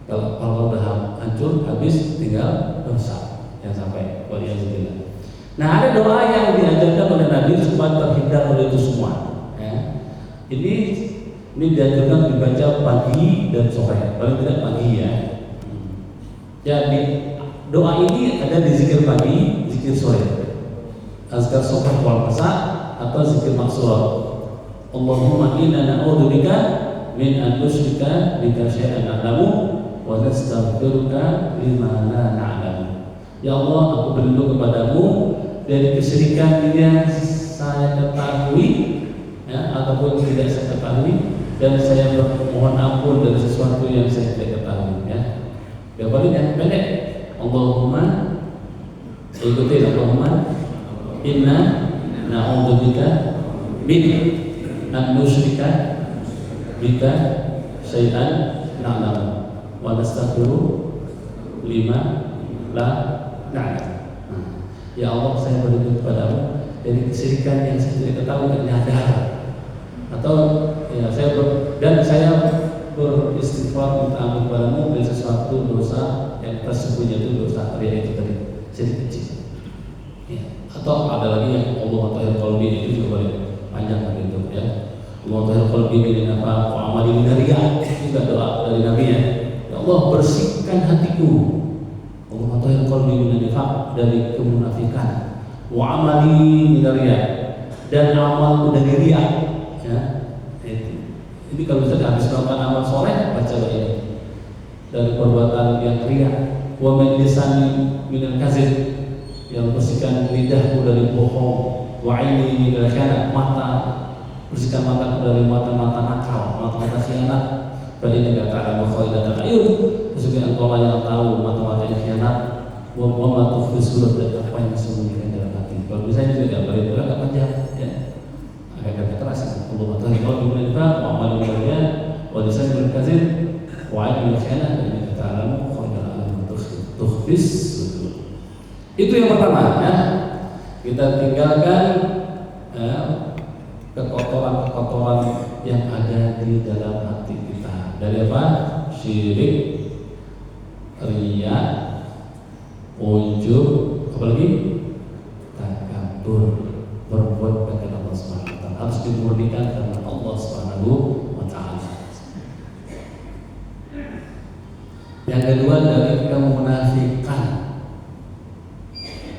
Kalau udah hancur, habis tinggal dosa yang sampai waliyahzubillah. Nah, ada doa yang diajarkan oleh Nabi supaya terhindar oleh itu semua. Ya. Ini diajarkan dibaca pagi dan sore, paling tidak pagi ya. Jadi doa ini ada di zikir pagi, zikir sore, azkar subh wal masa, atau zikir maksurah. Allahumma inna na'udzubika min an nusyrika bika syai'an na'lamu wa nastaghfiruka lima la na'lamu. Ya Allah, aku berlindung kepadamu dari kesyirikan yang saya ketahui, ya, ataupun tidak saya ketahui, dan saya mohon ampun dari sesuatu yang saya tidak ketahui. Ya, jawabannya pendek. Allahumma, ikuti Allahumma inna na'udzubika min an nusyrika bika syai'an na'lamu wa nastaghfiru lima la na'lamu. Ya Allah, saya berlindung kepadamu dari kesyirikan yang saya tidak ketahui dan nyadar, atau ya saya beristighfar minta ampun kepadamu dari sesuatu dosa yang tersembunyi, itu dosa ria itu tadi, syirik kecil. Ya. Atau ada lagi yang Allah tahir qalbi, itu juga boleh panjang begitu ya. Allah tahir qalbi min apa wa amali min riya, itu juga doa dari Nabi ya. Ya Allah, bersihkan hatiku, Allah tahir qalbi min nifaq, dari kemunafikan, wa amali min riya, dan amalku dari riya. Ya. Ini kalau bisa habis melakukan amal soleh, baca ini dari perbuatan yang riya. Wa min lisani min al-kazib, yang bersihkan lidahku dari bohong. Wa aini min al-khana, mata, bersihkan mataku dari mata-mata nakal, mata-mata khianat. Fa inna ta'lamu khaidatal ayun, sesungguhnya engkau yang tahu mata-mata yang khianat. Wa ma tukhfi sudur, dan apa yang disembunyikan dalam hati. Kalau bisa juga tidak boleh agak panjang ya. Agak keras. Allah Ta'ala kalau diminta wa amal mulia wa lisan bil kazib wa amal khana, dan ta'lamu khaidatal tukhfis sudur. Itu yang pertama ya. Kita tinggalkan kekotoran-kekotoran yang ada di dalam hati kita. Dari apa? Syirik, riya, ujub, apalagi takabur, berbuat bagi Allah Subhanahu wa taala, harus dimurnikan karena Allah Subhanahu wa taala. Yang kedua, dari kemunafikan.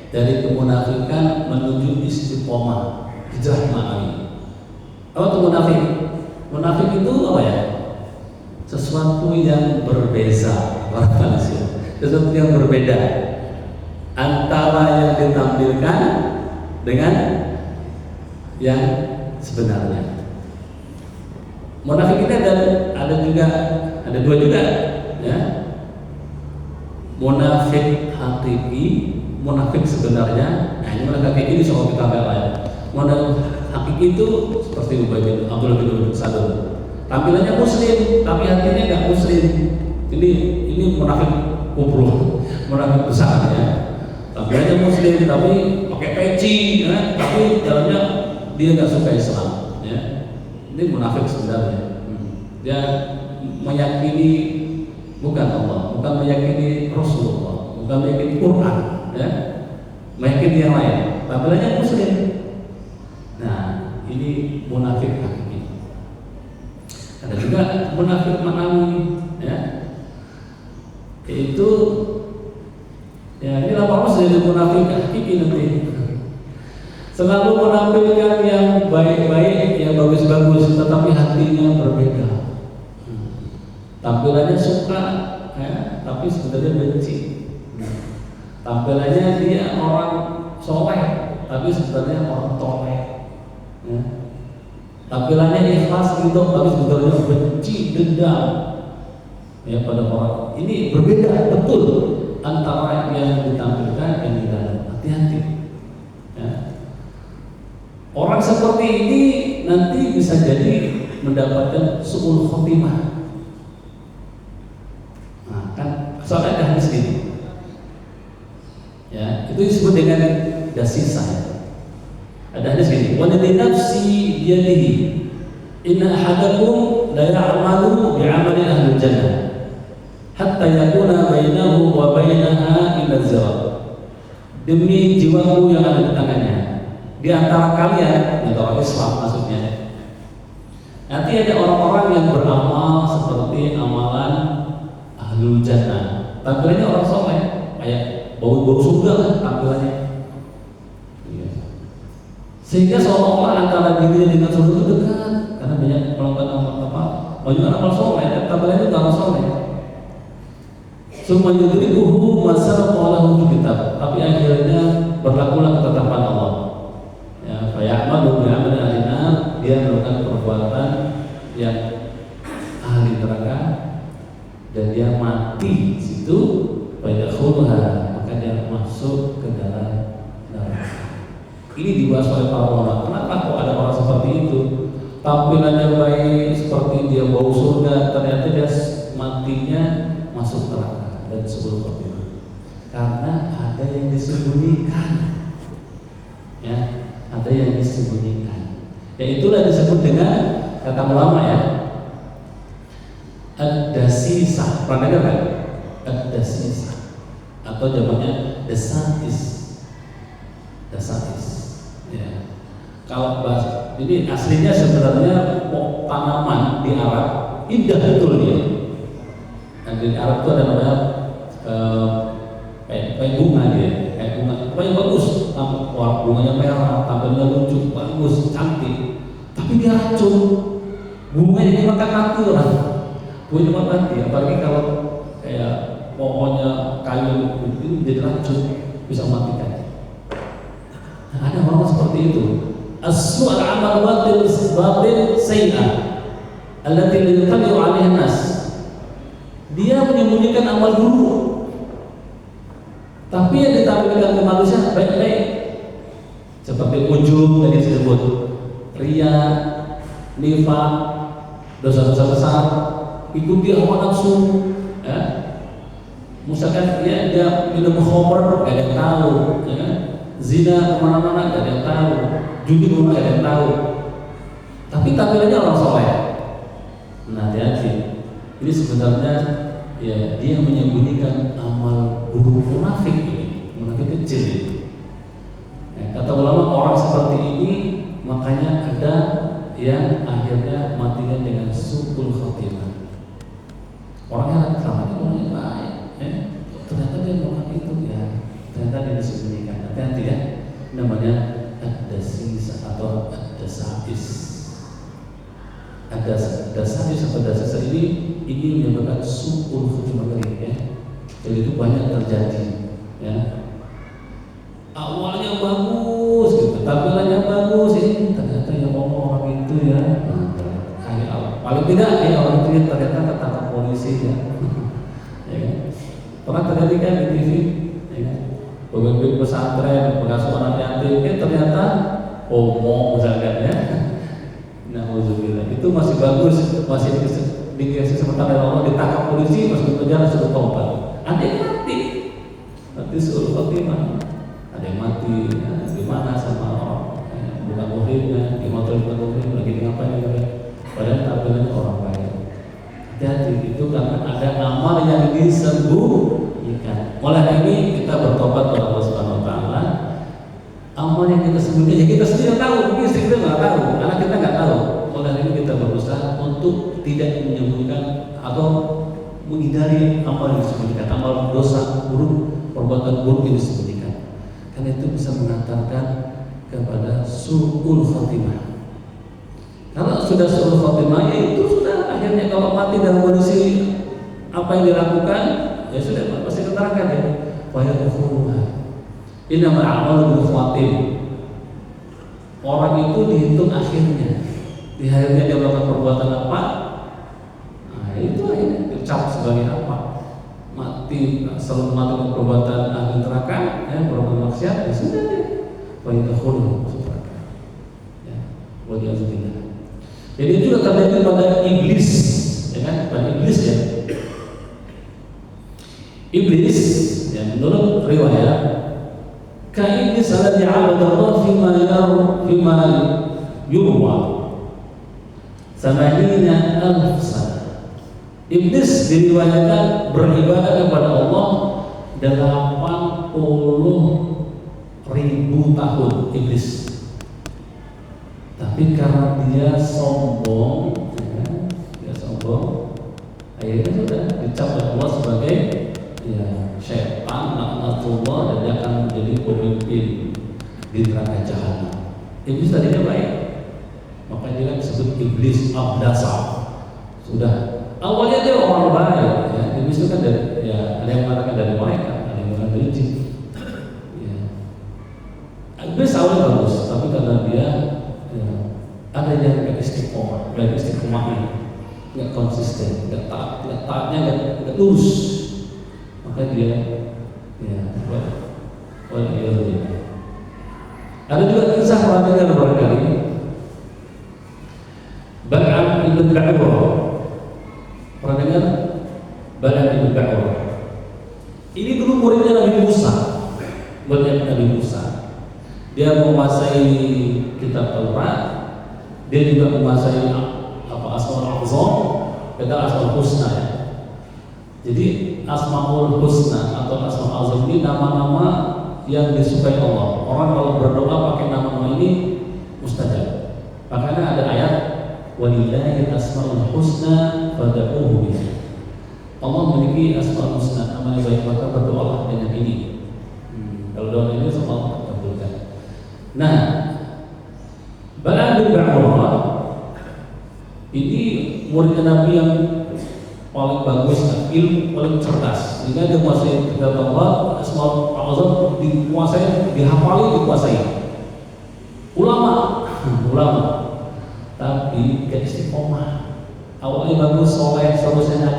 Dari kemunafikan menuju istiqomah, hijrah ma'nawi. Apa itu munafik? Munafik itu apa ya? Sesuatu yang berbeza, sesuatu yang berbeda antara yang ditampilkan dengan yang sebenarnya. Munafik ini ada dua juga, ya. Munafik hakiki, munafik sebenarnya. Nah, ini munafik hakiki soal kita lain. Munafik hakiki itu seperti Abdullah bin Salul. Tampilannya muslim, tapi hatinya nggak muslim. Ini munafik kubro, munafik besar ya. Tampilannya muslim, tapi pakai peci, ya. Tapi dalamnya dia nggak suka Islam. Ya. Ini munafik sebenarnya. Dia meyakini bukan Allah, bukan meyakini Rasulullah, bukan meyakini Quran, ya. Meyakini yang lain. Tampilannya muslim. Nah, ini munafik hakiki. juga munafik manawi, ya. Itu ya ini lama-lama sudah munafik hakiki nanti. Selalu menampilkan yang baik-baik, yang bagus-bagus, tetapi hatinya berbeda. Tampilannya suka, ya, tapi sebenarnya benci. Tampilannya dia orang soleh, tapi sebenarnya orang toleh. Ya. Tampilannya ikhlas gitu, tapi sebenarnya benci, dendam. Ya, pada orang ini berbeda betul antara yang ditampilkan dan di dalam. Hati-hati. Ya. Orang seperti ini nanti bisa jadi mendapatkan su'ul khotimah. Nah, kan soalnya ada hadis ini. Ya, itu disebut dengan dasisah. Ada hadis ini, wa alladhi nafsi biyadihi inna ahadakum la ya'malu bi'amali ahli jannah hatta yakuna bainahu wa bainaha illa zira'. Demi jiwaku yang ada di tangannya, di antara kalian, itu orang Islam maksudnya, nanti ada orang-orang yang beramal seperti amalan ahlul jannah, tampilannya orang soleh, kayak bau-bau surga lah tampilannya. Sehingga seolah-olah antara dirinya dengan surga itu dekat, karena banyak melakukan banyak amal soleh, tampilannya itu amal soleh. Semua yudrikuhu masar qalahu kitab, tapi akhirnya berlakulah ketetapan Allah. Ya, fayamalu bi'amali ahli nar, dia melakukan perbuatan yang ahli neraka dan dia mati di situ, fayadkhuluha, maka dia masuk ke dalam neraka. Ini dibahas oleh para ulama. Kenapa kok ada orang seperti itu? Tampilannya baik, seperti dia bau surga, ternyata dia matinya masuk neraka dan sebelum itu. Karena ada yang disembunyikan. Ya, ada yang disembunyikan. Ya itulah disebut dengan kata ulama ya, ad-dasisah. Pernah dengar kan? Ad-dasisah atau jamaknya dasais. Dasais. Ya. Kalau bahasa ini aslinya sebenarnya tanaman di Arab indah betul dia. Dan di Arab itu ada namanya kayak bunga dia, kayak bunga, pokoknya bagus, bunganya merah, tampilnya lucu, bagus, cantik. Tapi dia racun, bunganya dimakan mati orang, bunganya mati. Apalagi kalau kayak pohonnya kayu itu jadi racun, bisa matikan. Nah, ada orang seperti itu. As-su'al amal batil sayyi'ah allati la yutali'u 'alaiha nas. Dia menyembunyikan amal buruk, tapi yang ditampilkan ke manusia baik-baik. Seperti ujub tadi disebut, ria, nifaq, dosa-dosa besar, ikuti hawa nafsu, ya. Misalkan dia minum khamr, gak ada yang tahu, ya. Zina kemana-mana gak ada yang tahu, judi gak ada yang tahu, tapi tampilannya orang soleh. Nah, hati-hati. Ini sebenarnya ya dia menyembunyikan amal buruk munafik ini, munafik kecil ini. Ya, kata ulama orang seperti ini makanya ada yang akhirnya matinya dengan su'ul khotimah. Orangnya ramahnya orangnya baik, ya. Ternyata dia melakukan itu ya, ternyata dia disembunyikan. Hati-hati ya, namanya ad-dasisah atau ad-dasais. Ada dasarnya sampai dasar ini menyebabkan su'ul khotimah ya. Jadi itu banyak terjadi ya. Awalnya bagus gitu, tampilannya bagus, ini ternyata yang ngomong orang itu ya. Paling tidak ya orang itu ternyata ketangkap polisi ya. Ya. Pernah terjadi kan di TV ya. Pemimpin pesantren, pengasuh anak yatim ternyata homo misalkan ya. Nauzubillah, itu masih bagus, masih dikasih kesempatan oleh Allah, ditangkap polisi, masuk penjara, suruh tobat. Ada yang mati suruh khotimah, ada yang mati, ya, gimana sama orang, bukan muhrimnya, gimana bukan muhrim, lagi ngapain ya, padahal tampilannya orang baik. Hati-hati, itu karena ada amal yang disembunyikan. Oleh ini kita bertobat kepada Allah Subhanahu Wa Taala. Amal yang kita sembunyikan, ya kita sendiri tahu, mungkin istri kita nggak tahu, anak kita nggak tahu. kuliah ini kita berusaha untuk tidak menyembunyikan atau menghindari apa yang disembunyikan, amal dosa buruk, perbuatan buruk yang disembunyikan. Karena itu bisa mengantarkan kepada su'ul khatimah. Kalau sudah su'ul khatimah, ya itu sudah akhirnya kalau mati dalam kondisi apa yang dilakukan, ya sudah pasti keterangkan ya. Wa yadkhuluha. Innamal a'malu bil khawatim. Orang itu dihitung akhirnya. Di akhirnya dia melakukan perbuatan apa? Nah, itu akhirnya dicap sebagai apa? Mati, selalu melakukan perbuatan ahli neraka, perbuatan maksiat, ya sudah deh. Wa yadkhuluha masuk neraka. Ya, wa yadkhuluha. Jadi itu terjadi pada iblis, ya kan? Pada iblis ya. Iblis, ya menurut riwayat, iblis alladhi 'abada Allah fima yurwa 80,000 sana. Iblis diriwayatkan beribadah kepada Allah 80.000 tahun iblis. Tapi karena dia sombong, akhirnya sudah dicap oleh Allah sebagai syaitan, laknatullah, dan dia akan menjadi pemimpin di neraka jahanam. Iblis tadinya baik, maka dia disebut iblis abdasa. Sudah awalnya dia orang baik, ya. Iblis itu kan dari, ada yang mengatakan dari mereka, ada yang mengatakan dari jin. Iblis awalnya bagus, tapi karena dia ada yang nggak istiqomah, nggak konsisten, nggak taatnya nggak lurus, maka dia ada juga kisah pernah dengar barangkali Bal'am ibn Ba'ur. Pernah dengar Bal'am ibn Ba'ur? Ini dulu muridnya Nabi Musa. Dia menguasai kitab Taurat. Dia juga menguasai Asmaul Azam, kata Asmaul Husna ya. Jadi Asmaul Husna atau Asmaul Azam ini nama-nama yang disukai Allah. Orang kalau berdoa pakai nama-nama ini mustajab. Makanya ada ayat walillahi asmaul husna fad'uhu bihi. Allah memiliki asmaul husna, nama yang baik, maka berdoalah dengan ini. Kalau doa ini semua Allah kabulkan. Nah, Bal'am bin Ba'ur ini murid Nabi yang paling bagus, ilmu paling cerdas. Sehingga dia menguasai kitab Taurat, Asmaul Azam dikuasai, dihafali, dikuasai. Ulama, tapi gak istiqomah. Awalnya bagus, soleh, seterusnya.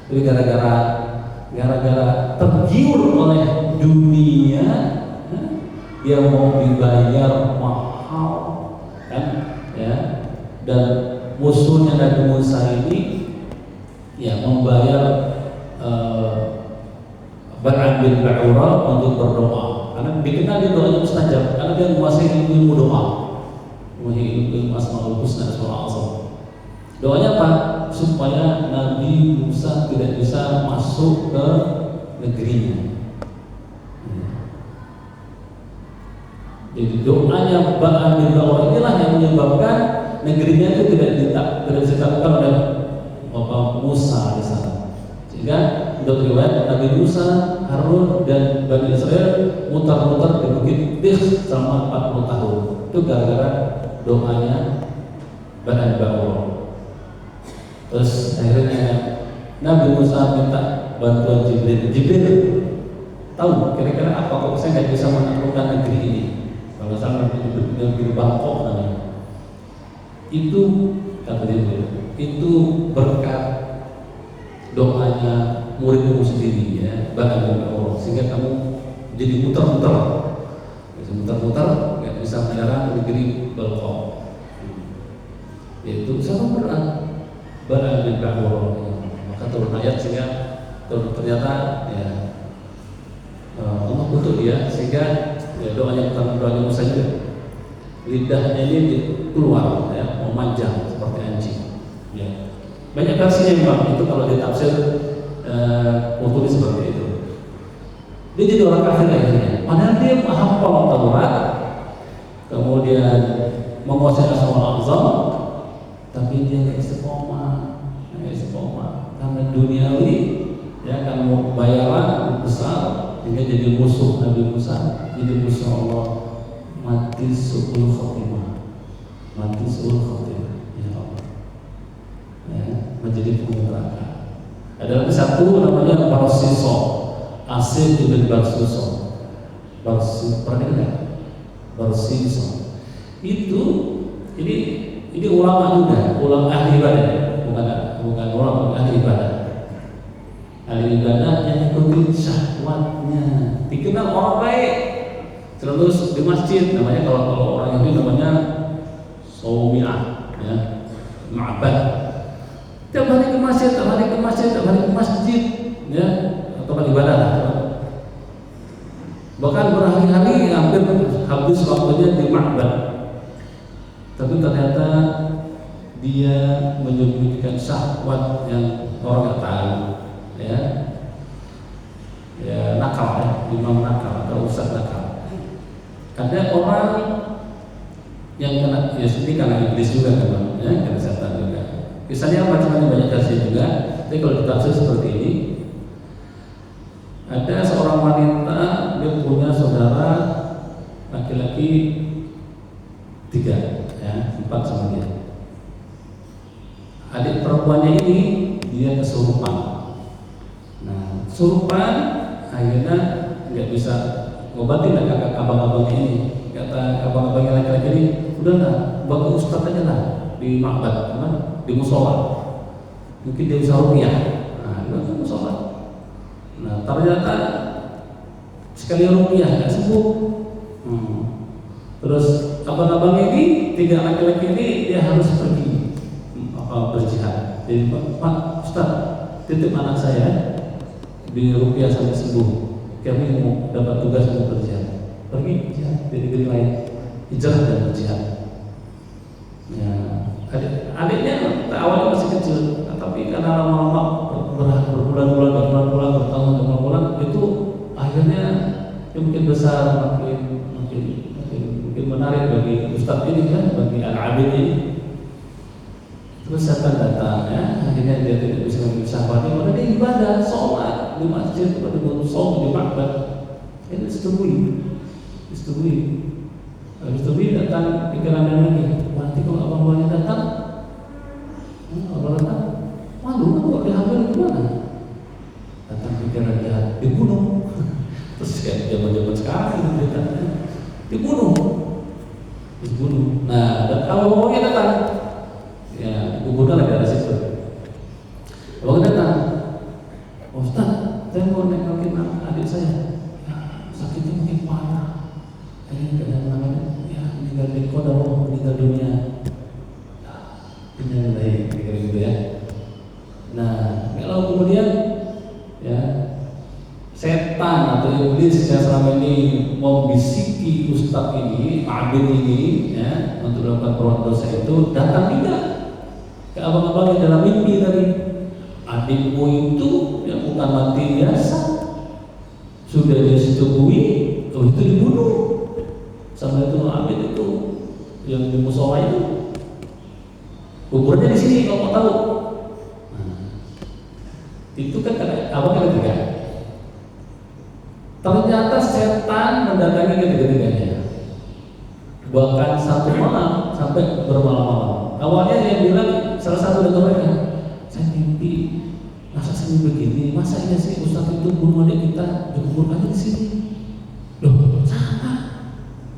Jadi gara-gara tergiur oleh dunia, dia mau dibayar mahal, kan? Ya. Dan musuhnya Nabi Musa ini membayar Bal'am bin Ba'ur untuk berdoa, karena dikenal dia doanya mustajab, karena dia menguasai ilmu doa, ilmu Asmaul Husna, Asmaul Azam. Doanya apa? Supaya Nabi Musa tidak bisa masuk ke negerinya. Jadi doanya Bal'am bin Ba'ur inilah yang menyebabkan negerinya itu tidak bisa ditaklukkan oleh Musa di sana. Sehingga untuk riwayat Nabi Musa, Harun dan Bani Israel mutar-mutar di Bukit Dis selama 40 tahun. Itu gara-gara doanya Bal'am bin Ba'ur. Terus akhirnya Nabi Musa minta bantuan Jibril. Jibril tahu kira-kira apa kok saya nggak bisa menaklukkan negeri ini. Kalau sama negeri Bangkok namanya. Itu kata dia, itu berkat doanya muridmu sendiri ya, Bal'am bin Ba'ur, sehingga kamu jadi muter-muter, nggak bisa menyerang negeri Bangkok. Itu sangat berat Bal'am bin Ba'ur. Maka turun ayat sehingga ternyata Allah butuh dia, sehingga doanya Musa juga lidahnya ini keluar memanjang seperti anjing. Banyak versinya memang itu kalau ditafsir Qurtubi seperti itu. Dia jadi orang kafir akhirnya. Padahal dia menghafal Taurat, kemudian menguasai Asmaul Azam, musuh Nabi Musa jadi musuh Allah, mati su'ul khotimah, ya Allah, ya, menjadi penghuni neraka. Ada lagi satu namanya Barsiso, Asim ibn Barsiso, Barsiso itu ini ulama juga, ulama ahli ibadah, bukan ulama ahli ibadah. Ahli ibadah yang ikutin syahwatnya, dikenal orang baik, terus di masjid namanya, kalau orang itu namanya Somi'ah, ya, ma'abad. Tiap hari ke masjid, ya, tempat ibadah. Bahkan berhari-hari hampir habis waktunya di ma'abad. Tapi ternyata dia menyembunyikan syahwat yang orang nggak tahu, ya nakal, ya, imam nakal atau ustaz nakal. Ada orang yang kena, ya ini karena iblis juga kan, ya, karena setan juga. Kisahnya macam-macam, banyak kasih juga. Tapi kalau ditafsir seperti ini, ada seorang wanita, dia punya saudara laki-laki 3, ya, 4 sama dia. Adik perempuannya ini dia kesurupan. Nah, kesurupan akhirnya nggak bisa ngobatin kakak abang-abangnya ini. Kata abang-abangnya laki-laki ini, udahlah, bawa ustaz aja lah di ma'bad, di musola. Mungkin dia bisa ruqyah. Nah, dia ke musola. Nah, ternyata sekali ruqyah nggak sembuh. Terus abang-abang ini, 3 laki-laki ini, dia harus pergi berjihad. Jadi, Pak Ustaz, titip anak saya di ruqyah sampai sembuh. Kami mau dapat tugas untuk berjihad. Pergi berjihad di negeri lain, hijrah dan berjihad. Ya, adiknya awalnya masih kecil, tapi karena lama-lama berbulan-bulan, bertahun-tahun itu akhirnya mungkin besar, makin menarik bagi Ustadz ini kan, bagi Al-Abid ini. Terus setan datang, ya, akhirnya dia tidak bisa memisahkan. Padahal dia ibadah, sholat di masjid, pada sholat di ma'bad, ini disetujui datang pikiran yang lagi. Nanti kalau abang-abangnya datang, waduh, kalau diambil gimana? Datang pikiran jahat, dibunuh. Terus kayak zaman-zaman sekarang itu dibunuh. Nah, dan abang-abangnya datang, ya, kuburan lagi ada situ. Abang datang, Ustaz, saya mau nengokin adik saya. Ya, sakitnya mungkin parah. Ini kadang-kadang ya meninggal di kodam, meninggal dunia. Ini baik, kira gitu ya. Nah, kalau kemudian ya setan atau iblis yang selama ini membisiki ustaz ini, abid ini, ya, untuk melakukan perbuatan dosa itu, datang juga ke abang-abang yang dalam mimpi tadi. Adikmu itu yang bukan mati biasa, sudah disetujui, itu dibunuh. Sama itu abid itu yang di musola itu, kuburnya di sini kalau mau tahu. Nah, itu kan abang ketiga. Ternyata setan mendatangi ketiga-tiganya, bahkan satu malam sampai bermalam-malam. Awalnya yang bilang salah satu dari mereka, saya mimpi, masa saya begini, masa iya sih ustaz itu bunuh adik kita, dikuburkan di sini. Loh, sama.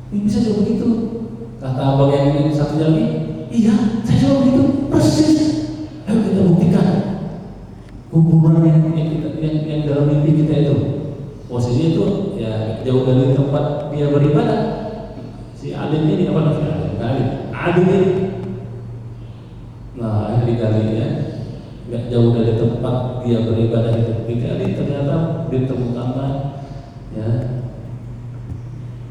Ini bisa juga begitu. Kata abang yang ini satu lagi, iya, saya juga begitu, persis. Ayo kita buktikan kuburan yang dalam mimpi kita itu. Posisinya itu ya jauh dari tempat dia beribadah. Si alim ini apa namanya? Alim ini. Nah, digali ya, nggak jauh dari tempat dia beribadah itu. Digali ternyata ditemukan ya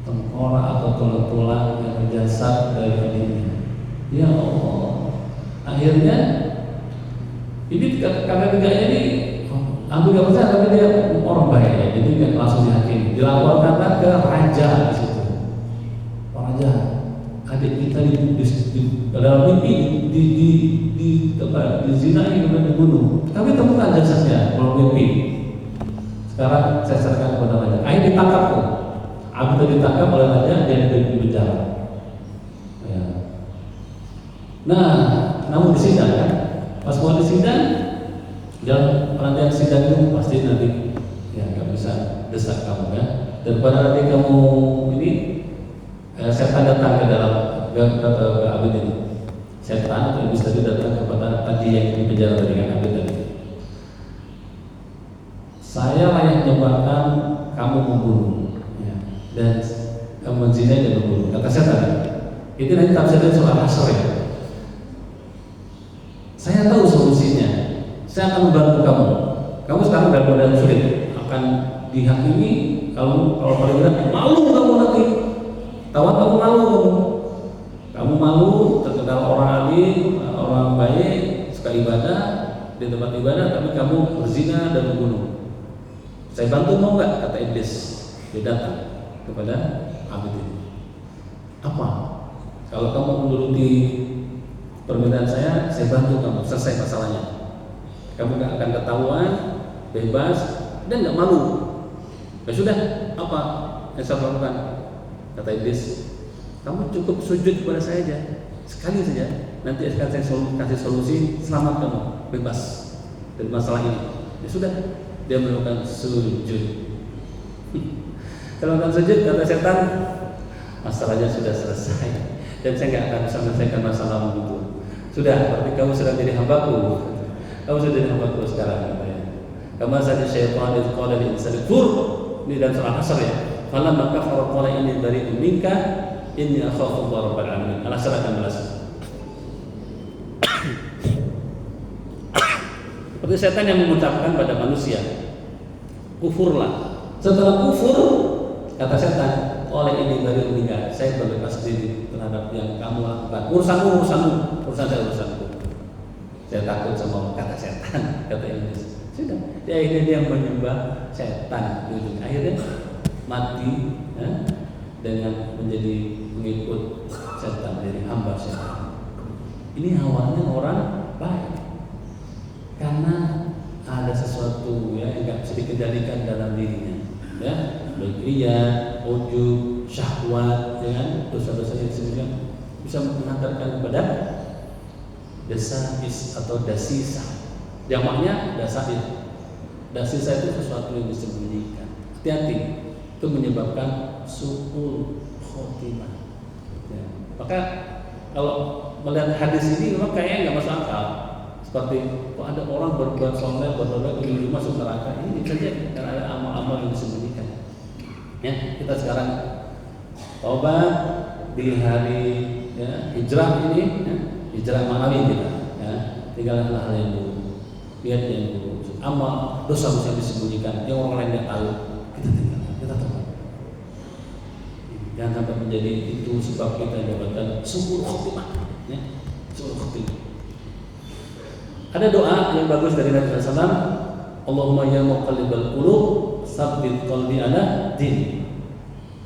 tengkorak atau tulang-tulang yang jasad dari adiknya. Ya Allah. Akhirnya ini karena tiganya ini ambil gak percaya, tapi dia orang baik ya, jadi nggak langsung dihakimi. Dilaporkan ke raja di situ. Raja, adik kita di dalam mimpi di zinai kemudian dibunuh. Kami temukan jasadnya kalau mimpi. Sekarang saya serahkan kepada raja. Akhirnya ditangkap tuh. Abu itu ditangkap oleh raja dan di penjara. Ya. Nah, namun di sidang kan, pas mau di sidang, dan penantian sidang itu pasti nanti ya nggak bisa desak kamu kan. Daripada nanti kamu ini setan datang ke dalam ke Abid ini. Setan atau iblis tadi datang kepada tadi yang di penjara tadi kan Abid tadi. Saya layak menyebabkan kamu membunuh ya, dan kamu zina dan membunuh. Kata setan. Itu nanti tafsirnya surah Asr ya. Saya tahu solusinya. Saya akan membantu kamu. Kamu sekarang dalam keadaan sulit, akan dihakimi. Kalau paling berat, malu kamu nanti. Tawan kamu malu kamu. Kamu malu, terkenal orang alim, orang baik, suka ibadah di tempat ibadah, tapi kamu berzina dan membunuh. Saya bantu mau nggak? Kata iblis. Dia datang kepada Abid ini. Apa? Kalau kamu menuruti permintaan saya bantu kamu selesai masalahnya. Kamu nggak akan ketahuan, bebas, dan nggak malu. Ya sudah, apa yang saya lakukan? Kata iblis, kamu cukup sujud kepada saya aja, sekali saja. Nanti akan saya kasih solusi, selamat kamu, bebas dari masalah ini. Ya sudah, dia melakukan sujud. Kalau melakukan sujud, kata setan, masalahnya sudah selesai, dan saya nggak akan bisa menyelesaikan masalahmu itu. Sudah, berarti kamu sudah jadi hambaku. Kamu sudah jadi hambaku sekarang, katanya. Kama saja syaitan itu qala lil insani kfur. Ini dalam surah Asr ya. Falamma kafara qala inni bari'un minka inni akhafu Allah rabbal alamin. Al-Asr akan balas. Seperti setan yang mengucapkan pada manusia, kufurlah. Setelah kufur, kata setan, oleh ini bari'un minka, saya berlepas diri terhadap yang kamu lakukan. Urusanmu, urusan saya urusanku. Saya takut sama kata setan, kata iblis. Sudah, akhirnya dia menyembah setan. Akhirnya mati ya, dengan menjadi pengikut setan, dari hamba setan. Ini awalnya orang baik, karena ada sesuatu ya yang nggak bisa dikendalikan dalam dirinya, ya, baik ria, ujub, syahwat, ya kan, dosa-dosa yang sebelumnya bisa mengantarkan kepada dasais atau dasisah. Jamaknya dasair. Dasisah itu sesuatu yang disembunyikan. Hati-hati, itu menyebabkan su'ul khotimah. Ya. Maka kalau melihat hadis ini memang kayaknya nggak masuk akal. Seperti kok ada orang berbuat soleh, berdoa ujung masuk neraka. Ini saja karena ada amal-amal yang disembunyikan. Ya, kita sekarang taubat di hari ya, hijrah ini, ya, hijrah manawi kita. Ya, tinggalkan hal yang buruk. Lihat yang buruk, amal dosa-dosa yang disembunyikan yang orang lain tidak tahu, kita tinggalkan, kita tahu. Jangan sampai menjadi itu sebab kita dapatkan su'ul khotimah, ya, su'ul khotimah. Ada doa yang bagus dari Nabi SAW. Allahumma ya muqallibal qulub, tsabbit qalbi ala din.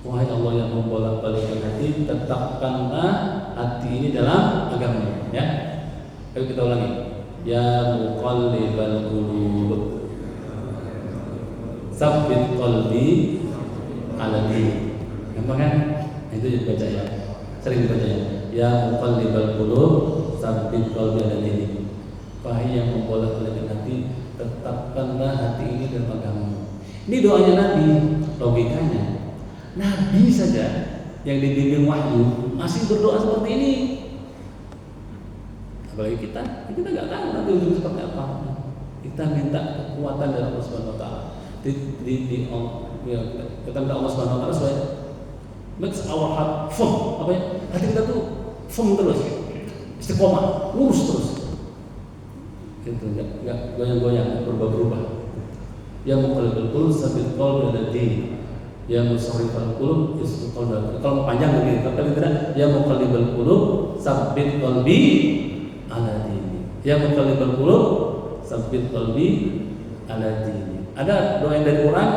Wahai Allah yang membolak-balikkan hati, tetapkanlah hati ini dalam agama. Ya, ayo kita ulangi. Ya muqallibal qulub, tsabbit qalbi ala din. Gampang kan? Itu dibaca ya. Sering dibaca ya. Ya muqallibal qulub, tsabbit qalbi ala din. Wahai yang membolak-balikkan hati, tetapkanlah hati ini dalam agama. Ini doanya Nabi. Logikanya, Nabi saja yang dibimbing wahyu masih berdoa seperti ini. Apalagi kita nggak tahu nanti ujung seperti apa. Kita minta kekuatan dari Allah Subhanahu Wa Taala. Kita minta Allah Subhanahu Wa Taala supaya makes our heart firm. Apa ya? Hati kita tuh firm terus, istiqomah, lurus terus. Gitu, nggak goyang-goyang, berubah-berubah. Ya muqallibal qulub tsabbit qalbi ala din. Ya musarrifal qulub isqil qalbi. Kalau panjang begini, tapi tidak. Ya muqallibal qulub tsabbit qalbi ala dini. Ya muqallibal qulub tsabbit qalbi ala dini. Ada doa yang dari Quran,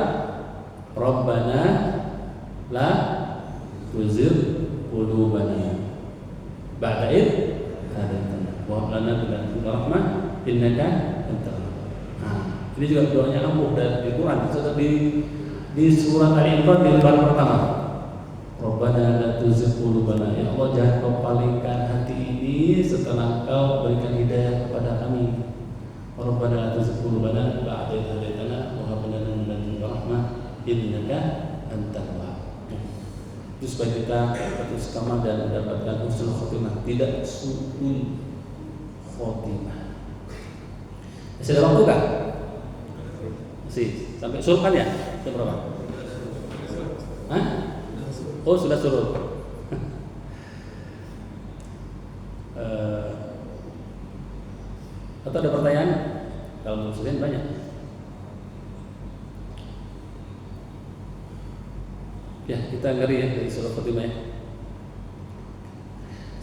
Rabbana la tuzigh qulubana ba'da id hadaitana wa hab lana min ladunka rahmah innaka antal. Nah, ini juga doanya ampuh dari Quran. Sudah Di surat Al-Imran di lembar pertama, Rabbana la tuzigh qulubana, ya Allah jangan kau palingkan hati ini setelah Engkau berikan hidayah kepada kami. Rabbana la tuzigh qulubana ba'da idh hadaytana wa hab lana min ladunka rahmah innaka antal wahhab. Itu supaya kita istiqamah dan mendapatkan husnul khotimah, tidak su'ul khotimah. Masih ada waktu kah? Masih sampai surut kan ya? Jam berapa? Hah? Oh sudah surut. Atau ada pertanyaan? Kalau menurut saya banyak. Ya kita ngeri ya dari surah khotimah ya.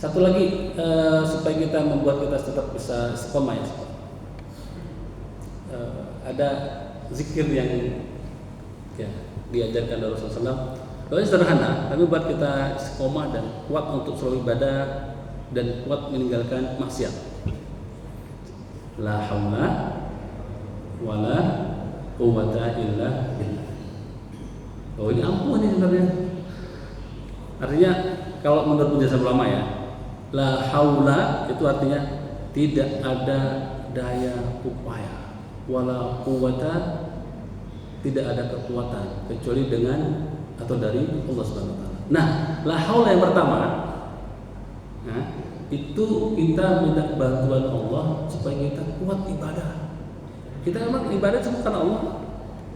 Satu lagi supaya kita membuat kita tetap bisa istiqomah ya. Ada zikir yang ya, diajarkan oleh Rasulullah SAW. Doanya sederhana, tapi buat kita istiqomah dan kuat untuk selalu ibadah dan kuat meninggalkan maksiat. La haula wala quwwata illa billah. Oh ini ampuh nih sebenarnya. Artinya kalau menurut penjelasan ulama ya, la haula itu artinya tidak ada daya upaya, wala quwwata tidak ada kekuatan kecuali dengan atau dari Allah Subhanahu wa taala. Nah, la haula yang pertama itu kita minta bantuan Allah supaya kita kuat ibadah. Kita memang ibadah cuma karena Allah.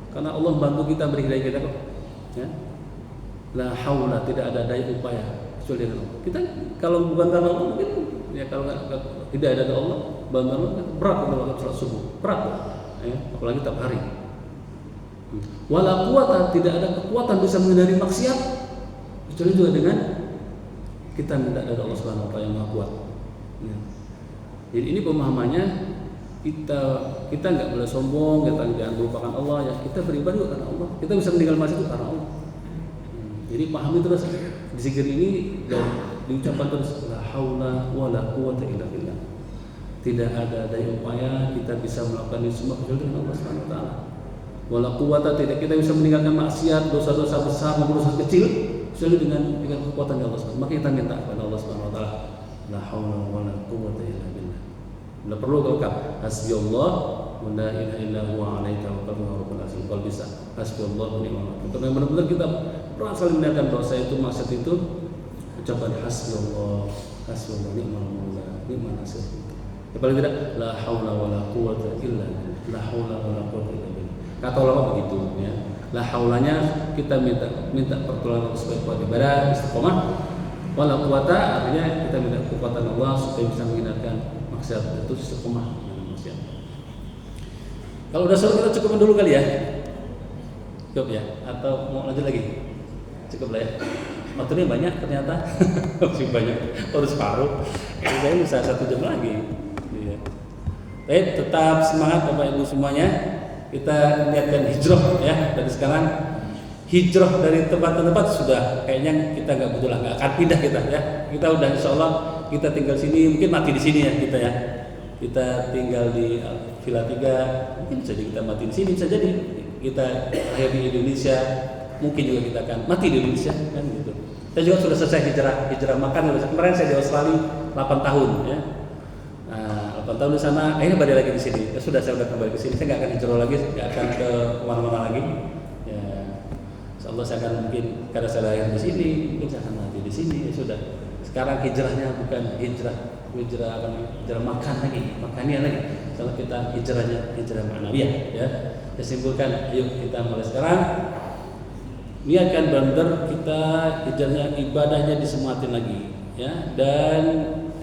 Karena Allah bantu kita beri hidayah kita kok. Ya. La haula tidak ada daya upaya kecuali dengan Allah. Kita kalau bukan karena Allah mungkin ya kalau tidak ada Allah bantuan Allah berat kalau sholat subuh. Berat. Ya, apalagi tiap hari. Wala quwata tidak ada kekuatan bisa menghindari maksiat kecuali juga dengan kita minta dari Allah Subhanahu wa taala yang Maha Kuat. Ya. Jadi ini pemahamannya kita nggak boleh sombong, kita jangan melupakan Allah ya. Kita beribadah juga karena Allah. Kita bisa meninggal maksiat itu karena Allah. Jadi pahami terus di zikir ini dan diucapkan terus la haula wala quwata illa billah. Tidak ada daya upaya kita bisa melakukan ini semua kecuali dengan Allah Subhanahu wa taala. Wala quwata tidak kita bisa meninggalkan maksiat, dosa-dosa besar maupun dosa kecil kecuali dengan kekuatan Allah Subhanahu. Maka kita minta kepada Allah Subhanahu wa taala la haula wala quwwata illa billah. Tidak perlu lengkap hasbiyallah wa la ilaha illa huwa alaihi tawakkaltu wa rabbul arsyil azim. Bisa hasbiyallah wa ni'mal wakil. Kalau benar-benar kita berat sekali meninggalkan dosa itu maksiat itu ucapan hasbiyallah hasbiyallah ni'mal maula ni'mal nasir. Ya, paling tidak la haula wala quwwata illa billah. La haula wala quwwata illa billah. Kata ulama begitu ya. La haulanya kita minta pertolongan supaya kuat ibadah istiqomah. Wala quwata artinya kita minta kekuatan Allah supaya bisa menghindarkan maksiat itu istiqomah dengan maksiat. Kalau udah selesai kita cukupkan dulu kali ya. Cukup ya atau mau lanjut lagi? Cukup lah ya. Waktunya banyak ternyata. Masih banyak. Harus separuh. Jadi saya bisa 1 jam lagi. Iya. Baik, tetap semangat Bapak Ibu semuanya. Kita niatkan hijrah ya dari sekarang. Hijrah dari tempat ke tempat sudah kayaknya kita nggak butuh lah, nggak akan pindah kita ya. Kita udah insya Allah kita tinggal sini, mungkin mati di sini ya kita ya. Kita tinggal di Villa 3, mungkin bisa jadi kita mati di sini, bisa jadi kita lahir di Indonesia, mungkin juga kita akan mati di Indonesia kan gitu. Saya juga sudah selesai hijrah makan. Kemarin saya di Australia 8 tahun ya. Nah, 8 tahun di sana, akhirnya balik lagi di sini. Ya sudah saya udah kembali ke sini, saya nggak akan hijrah lagi, nggak akan ke kemana-mana lagi. Ya, insya Allah saya akan mungkin karena saya lahir di sini, mungkin saya akan mati di sini. Ya sudah. Sekarang hijrahnya bukan hijrah makan lagi, makannya lagi. Kalau kita hijrah ma'nawiyah ya. Saya simpulkan, ayo kita mulai sekarang niatkan benar kita hijrahnya ibadahnya disemangatin lagi ya dan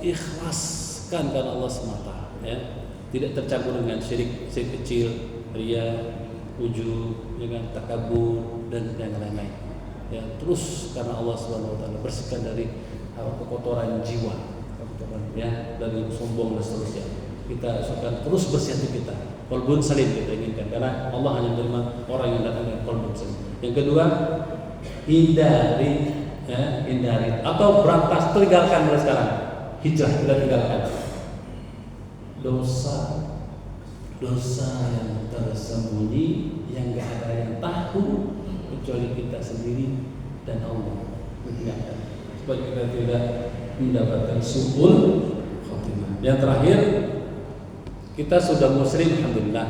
ikhlaskan karena Allah semata ya. Tidak tercampur dengan syirik kecil, riya, ujub, ya kan, takabur dan yang lain-lain. Ya, terus karena Allah Subhanahu wa taala bersihkan dari kekotoran jiwa, ya, dari sombong dan seterusnya. Kita akan terus bersih hati kita. Qalbun salim kita inginkan karena Allah hanya menerima orang yang datang dengan qalbun salim. Yang kedua, hindari atau berantas tinggalkan mulai sekarang. Hijrah kita tinggalkan. Dosa yang tersembunyi yang enggak ada yang tahu kecuali kita sendiri dan Allah mengingatkan supaya kita tidak mendapatkan su'ul khotimah. Yang terakhir, kita sudah muslim alhamdulillah,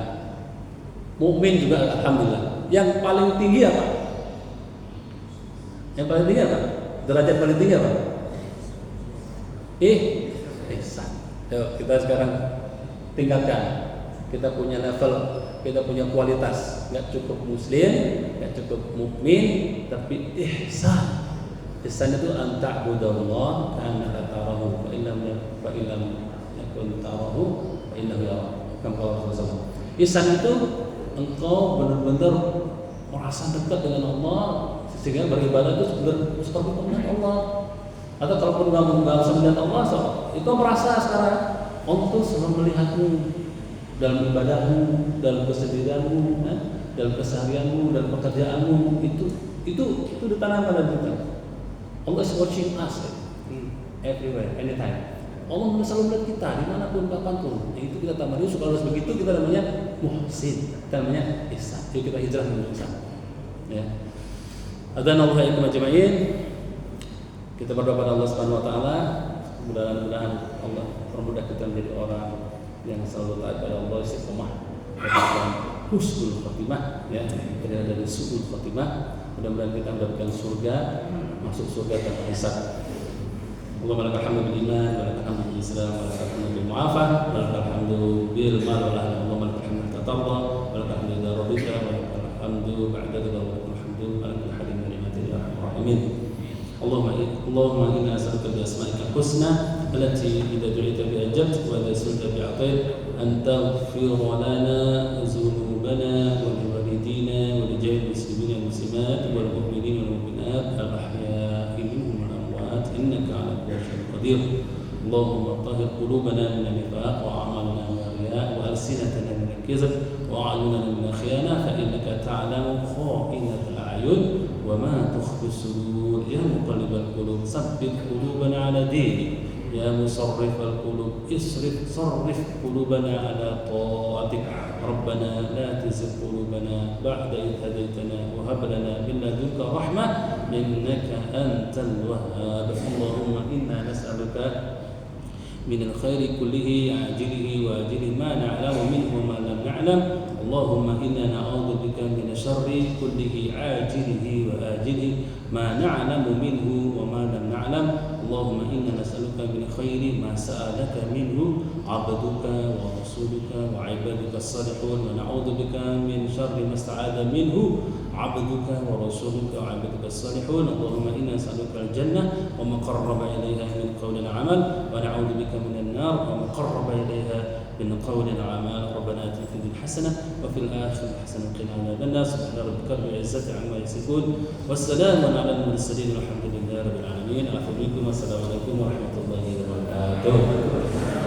mukmin juga alhamdulillah. Yang paling tinggi apa? Yang paling tinggi apa? Derajat paling tinggi apa? Ihsan. Yuk, kita sekarang tingkatkan. Kita punya level, kita punya kualitas. Nggak cukup muslim, nggak cukup mukmin, tapi ihsan. Ihsan itu anta'budallah ka'annaka tarahu fa illam yakun tarahu fa innahu yarak. Kata Rasulullah. Ihsan itu engkau benar-benar merasa dekat dengan Allah sehingga beribadah itu seperti melihat Allah. Atau kalaupun kamu nggak bisa melihat Allah, itu merasa sekarang Allah itu selalu melihatmu dalam ibadahmu, dalam kesendirianmu, dalam keseharianmu, dalam pekerjaanmu. Itu ditanamkan dalam kita. Allah is watching us everywhere, anytime. Allah selalu melihat kita dimanapun, kapanpun. Itu kita tambah dulu. Kalau begitu kita namanya muhsin, kita namanya ihsan. Jadi kita hijrah menuju ihsan. Ya. Adzanallahu wa iyyakum ajma'in. Kita berdoa kepada Allah Subhanahu wa taala, mudah-mudahan Allah permudah kita menjadi orang yang selalu taat kepada Allah, istiqomah dan husnul khotimah, ya, tidak ada su'ul khotimah. Mudah-mudahan kita mendapatkan surga, masuk surga tanpa hisab. Allahumma lakal hamdu bil iman, wa lakal hamdu bil islam, wa lakal hamdu bil mu'afah, wa lakal hamdu bil mal, wa lakal hamdu tatarra, wa lakal hamdu idza radita, wa lakal hamdu ba'da dzalika, wa lakal hamdu ala kulli halin wa ni'matin ya arhamar rahimin. Allahumma inna as'aluka bi asma'ika husna allati idza du'ita bi ajabt wa idza sulta bi atayt an taghfir lana dhunubana wa li walidina wa li jami'il muslimina wal muslimat wal mu'minina wal mu'minat al ahya'i minhum wal amwat innaka 'ala kulli shay'in qadir. Allahumma tahhir qulubana min an-nifaq wa a'malana min ar-riya' wa alsinatana min al-kizb wa a'yunana min al-khiyana fa innaka ta'lamu kha'inatal a'yun wa ma tukhfi as-sudur. Ya muqallibal qulub tsabbit qulubana 'ala dinik. Ya musarrifal qulub sarrif qulubana 'ala ta'atik. Rabbana la tuzigh qulubana ba'da idh hadaytana wa hab lana min ladunka rahmah innaka antal wahhab. Allahumma inna nas'aluka من الخير كله عاجله وآجله ما نعلم منه وما لم نعلم. اللهم إنا نعوذ بك من الشر كله عاجله وآجله ما نعلم منه وما لم نعلم. اللهم إنا نسألك من خير ما سألك منه عبدك ورسولك وعبادك الصالحون ونعوذ بك من شر ما استعاذ منه عبدك ورسولك وعبادك الصالحون. اللهم إنا نسألك الجنة وما قرب إليها من قول وعمل ونعوذ بك من النار وما قرب إليها من قول وعمل. ربنا آتنا في الدنيا حسنة وفي الآخرة حسنة وقنا عذاب النار. سبحان ربك رب العزة عما يصفون والسلام على المرسلين والحمد لله رب العالمين. السلام عليكم ورحمة الله وبركاته.